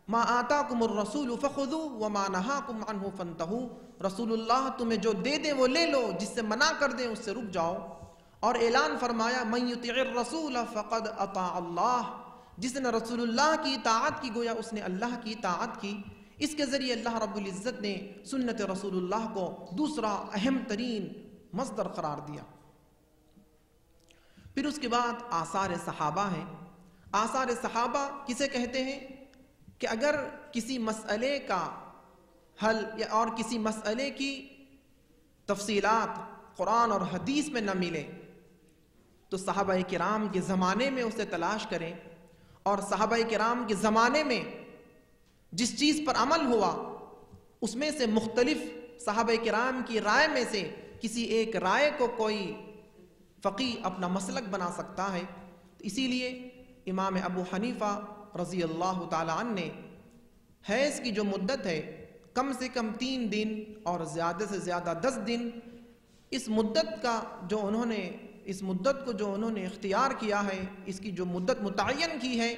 ما آتاکم الرسول فخذوا وما نہاکم عنہ فانتہوا، رسول اللہ تمہیں جو دے دیں وہ لے لو، جس سے منع کر دیں اس سے رک جاؤ۔ اور اعلان فرمایا من یطع الرسول فقد اطاع اللہ، جس نے رسول اللہ کی اطاعت کی گویا اس نے اللہ کی اطاعت کی۔ اس کے ذریعے اللہ رب العزت نے سنت رسول اللہ کو دوسرا اہم ترین مصدر قرار دیا۔ پھر اس کے بعد آثار صحابہ ہیں۔ آثار صحابہ کسے کہتے ہیں؟ کہ اگر کسی مسئلے کا حل یا اور کسی مسئلے کی تفصیلات قرآن اور حدیث میں نہ ملے تو صحابہ کرام کے زمانے میں اسے تلاش کریں، اور صحابہ کرام کے زمانے میں جس چیز پر عمل ہوا اس میں سے مختلف صحابہ کرام کی رائے میں سے کسی ایک رائے کو کوئی فقیہ اپنا مسلک بنا سکتا ہے۔ اسی لیے امام ابو حنیفہ رضی اللہ تعالی عنہ نے حیض کی جو مدت ہے کم سے کم 3 دن اور زیادہ سے زیادہ 10 دن، اس مدت کو جو انہوں نے اختیار کیا ہے، اس کی جو مدت متعین کی ہے،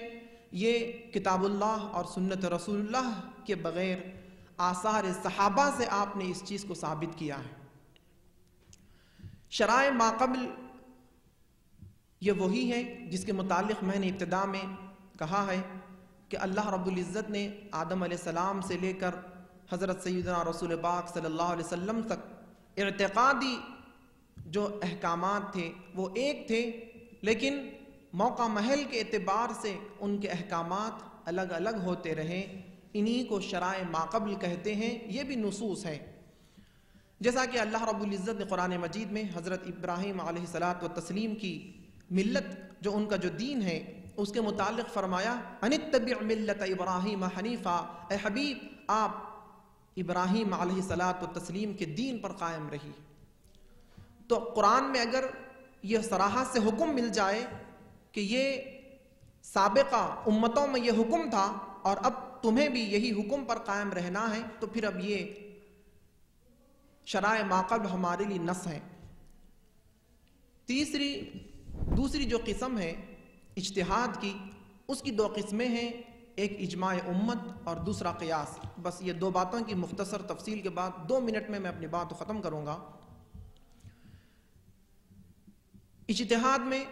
یہ کتاب اللہ اور سنت رسول اللہ کے بغیر آثار صحابہ سے آپ نے اس چیز کو ثابت کیا ہے۔ شرائع ما قبل یہ وہی ہے جس کے متعلق میں نے ابتدا میں کہا ہے کہ اللہ رب العزت نے آدم علیہ السلام سے لے کر حضرت سیدنا رسول پاک صلی اللہ علیہ وسلم تک اعتقادی جو احکامات تھے وہ ایک تھے، لیکن موقع محل کے اعتبار سے ان کے احکامات الگ الگ ہوتے رہے۔ انہی کو شرائع ما قبل کہتے ہیں۔ یہ بھی نصوص ہے، جیسا کہ اللہ رب العزت نے قرآن مجید میں حضرت ابراہیم علیہ الصلاۃ والتسلیم کی ملت جو ان کا جو دین ہے اس کے متعلق فرمایا ان اتبع ملت ابراہیم حنیفا، اے حبیب آپ ابراہیم علیہ الصلاۃ والتسلیم کے دین پر قائم رہی۔ تو قرآن میں اگر یہ صراحت سے حکم مل جائے کہ یہ سابقہ امتوں میں یہ حکم تھا اور اب تمہیں بھی یہی حکم پر قائم رہنا ہے، تو پھر اب یہ شرائع ما قبل ہمارے لیے نص ہے۔ دوسری جو قسم ہے اجتہاد کی، اس کی 2 قسمیں ہیں، ایک اجماع امت اور دوسرا قیاس۔ بس یہ 2 باتوں کی مختصر تفصیل کے بعد 2 منٹ میں اپنی بات ختم کروں گا۔ اجتہاد میں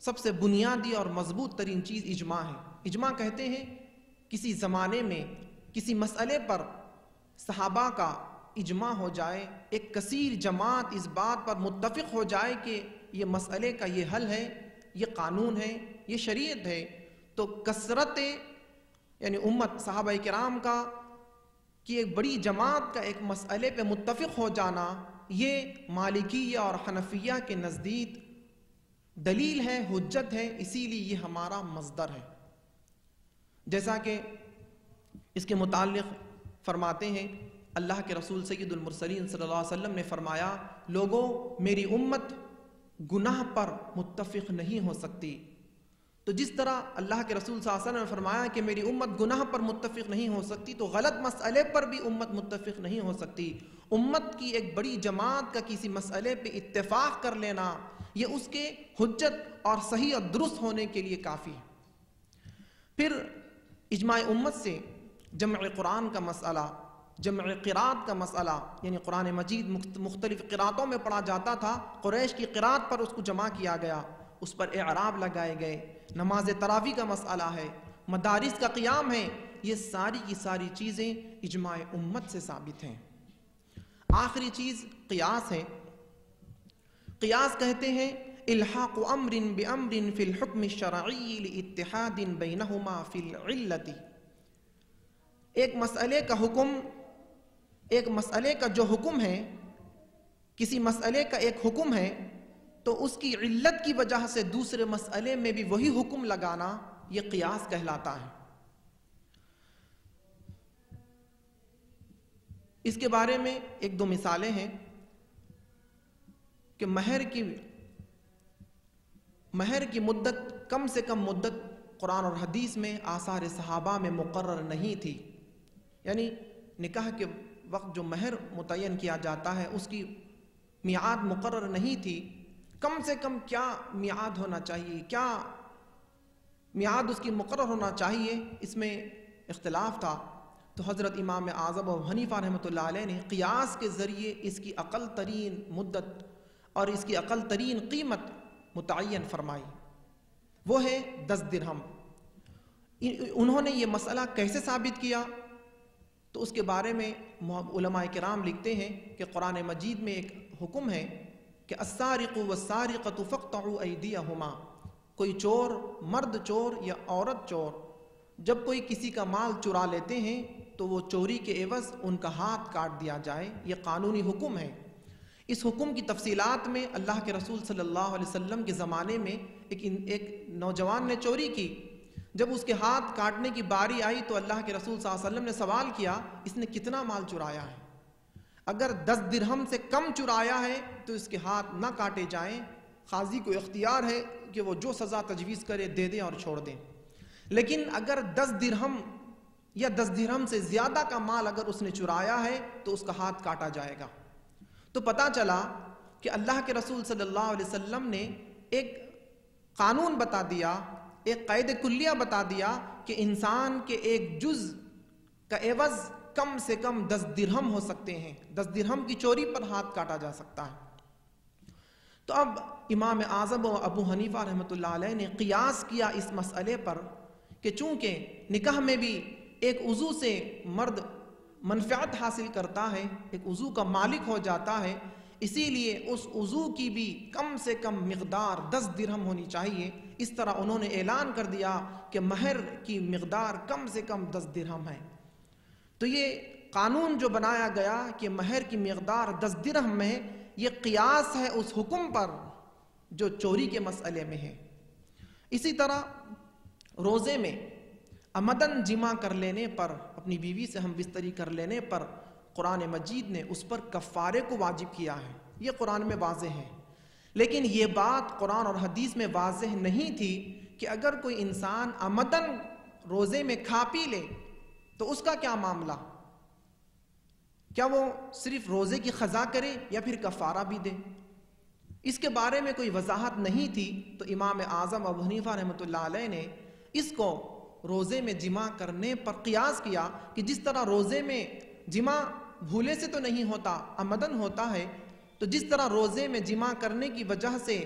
سب سے بنیادی اور مضبوط ترین چیز اجماع ہے۔ اجماع کہتے ہیں کسی زمانے میں کسی مسئلے پر صحابہ کا اجماع ہو جائے، ایک کثیر جماعت اس بات پر متفق ہو جائے کہ یہ مسئلے کا یہ حل ہے، یہ قانون ہے، یہ شریعت ہے، تو کثرت یعنی امت صحابہ کرام کی ایک بڑی جماعت کا ایک مسئلے پہ متفق ہو جانا، یہ مالکیہ اور حنفیہ کے نزدیک دلیل ہے، حجت ہے، اسی لیے یہ ہمارا مصدر ہے۔ جیسا کہ اس کے متعلق فرماتے ہیں اللہ کے رسول سید المرسلین صلی اللہ علیہ وسلم نے فرمایا لوگوں میری امت گناہ پر متفق نہیں ہو سکتی۔ تو جس طرح اللہ کے رسول صلی اللہ علیہ وسلم نے فرمایا کہ میری امت گناہ پر متفق نہیں ہو سکتی، تو غلط مسئلے پر بھی امت متفق نہیں ہو سکتی۔ امت کی ایک بڑی جماعت کا کسی مسئلے پہ اتفاق کر لینا یہ اس کے حجت اور صحیح اور درست ہونے کے لیے کافی ہے۔ پھر اجماع امت سے جمع قرآن کا مسئلہ، جمع قرات کا مسئلہ، یعنی قرآن مجید مختلف قراتوں میں پڑھا جاتا تھا، قریش کی قرات پر اس کو جمع کیا گیا، اس پر اعراب لگائے گئے۔ نماز تراویح کا مسئلہ ہے، مدارس کا قیام ہے، یہ ساری کی ساری چیزیں اجماع امت سے ثابت ہیں۔ آخری چیز قیاس ہے۔ قیاس کہتے ہیں الحاق امر بامر فی الحکم الشرعی لاتحاد بینہما فی العلت۔ ایک مسئلے کا حکم، ایک مسئلے کا جو حکم ہے، کسی مسئلے کا ایک حکم ہے تو اس کی علت کی وجہ سے دوسرے مسئلے میں بھی وہی حکم لگانا، یہ قیاس کہلاتا ہے۔ اس کے بارے میں ایک دو مثالیں ہیں کہ مہر کی مدت کم سے کم مدت قرآن اور حدیث میں آثار صحابہ میں مقرر نہیں تھی، یعنی نکاح کے وقت جو مہر متعین کیا جاتا ہے اس کی میعاد مقرر نہیں تھی۔ کم سے کم کیا میعاد ہونا چاہیے، کیا میعاد اس کی مقرر ہونا چاہیے، اس میں اختلاف تھا۔ تو حضرت امام اعظم ابو حنیفہ رحمۃ اللہ علیہ نے قیاس کے ذریعے اس کی اقل ترین مدت اور اس کی اقل ترین قیمت متعین فرمائی، وہ ہے 10 درہم۔ انہوں نے یہ مسئلہ کیسے ثابت کیا؟ تو اس کے بارے میں علماء کرام لکھتے ہیں کہ قرآن مجید میں ایک حکم ہے کہ السارق والسارقۃ فاقطعوا ایدیہما، کوئی چور، مرد چور یا عورت چور، جب کوئی کسی کا مال چرا لیتے ہیں تو وہ چوری کے عوض ان کا ہاتھ کاٹ دیا جائے، یہ قانونی حکم ہے۔ اس حکم کی تفصیلات میں اللہ کے رسول صلی اللہ علیہ وسلم کے زمانے میں ایک نوجوان نے چوری کی، جب اس کے ہاتھ کاٹنے کی باری آئی تو اللہ کے رسول صلی اللہ علیہ وسلم نے سوال کیا اس نے کتنا مال چرایا ہے؟ اگر 10 درہم سے کم چرایا ہے تو اس کے ہاتھ نہ کاٹے جائیں، قاضی کو اختیار ہے کہ وہ جو سزا تجویز کرے دے دیں اور چھوڑ دیں۔ لیکن اگر 10 درہم یا 10 درہم سے زیادہ کا مال اگر اس نے چرایا ہے تو اس کا ہاتھ کاٹا جائے گا۔ تو پتہ چلا کہ اللہ کے رسول صلی اللہ علیہ وسلم نے ایک قانون بتا دیا، ایک قید کلیہ بتا دیا کہ انسان کے ایک جز کا عوض کم سے کم 10 درہم ہو سکتے ہیں، 10 درہم کی چوری پر ہاتھ کاٹا جا سکتا ہے۔ تو اب امام اعظم و ابو حنیفہ رحمۃ اللہ علیہ نے قیاس کیا اس مسئلے پر کہ چونکہ نکاح میں بھی ایک عضو سے مرد منفعت حاصل کرتا ہے، ایک عضو کا مالک ہو جاتا ہے، اسی لیے اس عضو کی بھی کم سے کم مقدار 10 درہم ہونی چاہیے۔ اس طرح انہوں نے اعلان کر دیا کہ مہر کی مقدار کم سے کم 10 درہم ہے۔ تو یہ قانون جو بنایا گیا کہ مہر کی مقدار 10 درہم ہے، یہ قیاس ہے اس حکم پر جو چوری کے مسئلے میں ہے۔ اسی طرح روزے میں عمدن جمع کر لینے پر، اپنی بیوی سے ہم بستری کر لینے پر قرآن مجید نے اس پر کفارے کو واجب کیا ہے، یہ قرآن میں واضح ہے۔ لیکن یہ بات قرآن اور حدیث میں واضح نہیں تھی کہ اگر کوئی انسان عمدن روزے میں کھا پی لے تو اس کا کیا معاملہ، کیا وہ صرف روزے کی قضا کرے یا پھر کفارہ بھی دے؟ اس کے بارے میں کوئی وضاحت نہیں تھی، تو امام اعظم ابو حنیفہ رحمۃ اللہ علیہ نے اس کو روزے میں جمع کرنے پر قیاس کیا کہ جس طرح روزے میں جمع بھولے سے تو نہیں ہوتا، عمدن ہوتا ہے، تو جس طرح روزے میں جمع کرنے کی وجہ سے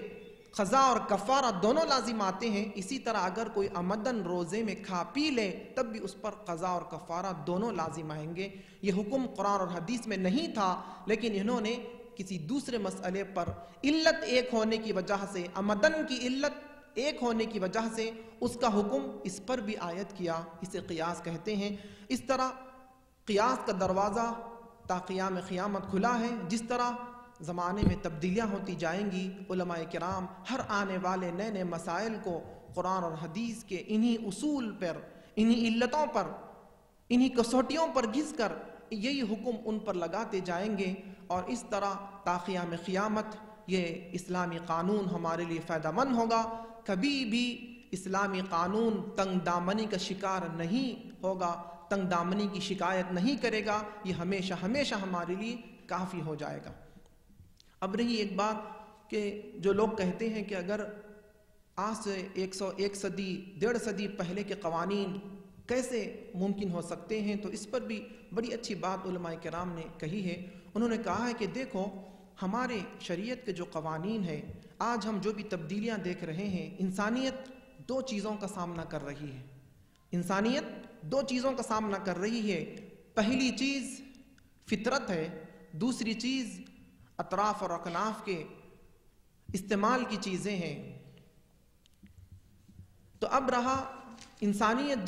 قضا اور کفارہ دونوں لازم آتے ہیں، اسی طرح اگر کوئی عمدن روزے میں کھا پی لے تب بھی اس پر قضا اور کفارہ دونوں لازم آئیں گے۔ یہ حکم قرآن اور حدیث میں نہیں تھا، لیکن انہوں نے کسی دوسرے مسئلے پر علت ایک ہونے کی وجہ سے، عمدن کی علت ایک ہونے کی وجہ سے اس کا حکم اس پر بھی عائد کیا، اسے قیاس کہتے ہیں۔ اس طرح قیاس کا دروازہ تا قیام قیامت کھلا ہے۔ جس طرح زمانے میں تبدیلیاں ہوتی جائیں گی، علماء کرام ہر آنے والے نئے نئے مسائل کو قرآن اور حدیث کے انہی اصول پر، انہی علتوں پر، انہی کسوٹیوں پر گھس کر یہی حکم ان پر لگاتے جائیں گے، اور اس طرح تا قیام قیامت یہ اسلامی قانون ہمارے لیے فائدہ مند ہوگا۔ کبھی بھی اسلامی قانون تنگ دامنی کا شکار نہیں ہوگا، تنگ دامنی کی شکایت نہیں کرے گا، یہ ہمیشہ ہمیشہ ہمارے لیے کافی ہو جائے گا۔ اب رہی ایک بات کہ جو لوگ کہتے ہیں کہ اگر آج سے 101 صدی 1.5 صدی پہلے کے قوانین کیسے ممکن ہو سکتے ہیں، تو اس پر بھی بڑی اچھی بات علماء کرام نے کہی ہے۔ انہوں نے کہا ہے کہ دیکھو ہمارے شریعت کے جو قوانین ہیں، آج ہم جو بھی تبدیلیاں دیکھ رہے ہیں، انسانیت 2 چیزوں کا سامنا کر رہی ہے۔ انسانیت دو چیزوں کا سامنا کر رہی ہے. پہلی چیز فطرت ہے، دوسری چیز اطراف اور اکناف کے استعمال کی چیزیں ہیں. تو اب رہا انسانیت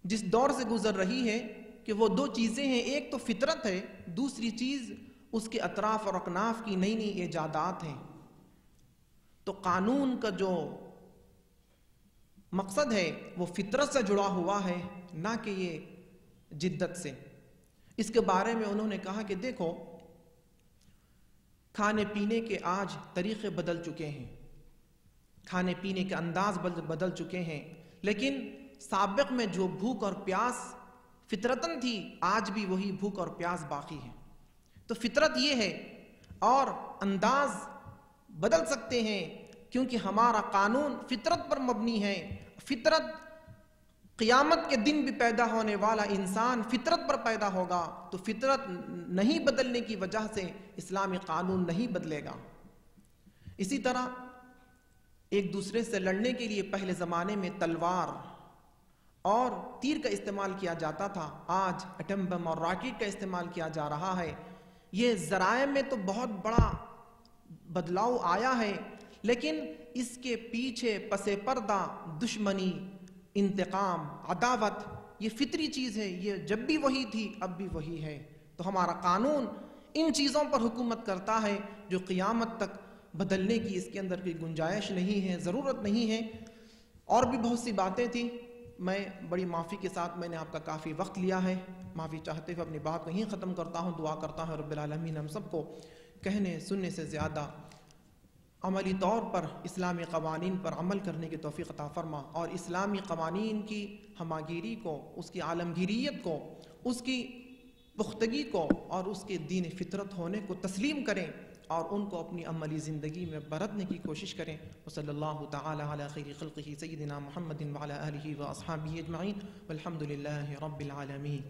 جس دور سے گزر رہی ہے کہ وہ دو چیزیں ہیں، ایک تو فطرت ہے، دوسری چیز اس کے اطراف اور اکناف کی نئی نئی ایجادات ہیں. تو قانون کا جو مقصد ہے وہ فطرت سے جڑا ہوا ہے، نہ کہ یہ جدت سے. اس کے بارے میں انہوں نے کہا کہ دیکھو، کھانے پینے کے آج طریقے بدل چکے ہیں، کھانے پینے کے انداز بدل چکے ہیں، لیکن سابق میں جو بھوک اور پیاس فطرتاً تھی، آج بھی وہی بھوک اور پیاس باقی ہے. تو فطرت یہ ہے، اور انداز بدل سکتے ہیں کیونکہ ہمارا قانون فطرت پر مبنی ہے. فطرت، قیامت کے دن بھی پیدا ہونے والا انسان فطرت پر پیدا ہوگا، تو فطرت نہیں بدلنے کی وجہ سے اسلامی قانون نہیں بدلے گا. اسی طرح ایک دوسرے سے لڑنے کے لیے پہلے زمانے میں تلوار اور تیر کا استعمال کیا جاتا تھا، آج ایٹم بم اور راکٹ کا استعمال کیا جا رہا ہے. یہ ذرائع میں تو بہت بڑا بدلاؤ آیا ہے، لیکن اس کے پیچھے پس پردہ دشمنی، انتقام، عداوت، یہ فطری چیز ہے. یہ جب بھی وہی تھی اب بھی وہی ہے. تو ہمارا قانون ان چیزوں پر حکومت کرتا ہے جو قیامت تک بدلنے کی اس کے اندر کوئی گنجائش نہیں ہے، ضرورت نہیں ہے. اور بھی بہت سی باتیں تھیں، میں بڑی معافی کے ساتھ میں نے آپ کا کافی وقت لیا ہے. معافی چاہتے ہوئے اپنی بات کو یہیں ختم کرتا ہوں. دعا کرتا ہوں رب العالمین ہم سب کو کہنے سننے سے زیادہ عملی طور پر اسلامی قوانین پر عمل کرنے کی توفیق عطا فرما، اور اسلامی قوانین کی ہماگیری کو، اس کی عالمگیریت کو، اس کی پختگی کو اور اس کے دین فطرت ہونے کو تسلیم کریں اور ان کو اپنی عملی زندگی میں برتنے کی کوشش کریں. وصلی اللہ تعالی علی خیر خلقہ سیدنا محمد وعلی آلہ واصحابہ اجمعین والحمد للہ رب العالمین.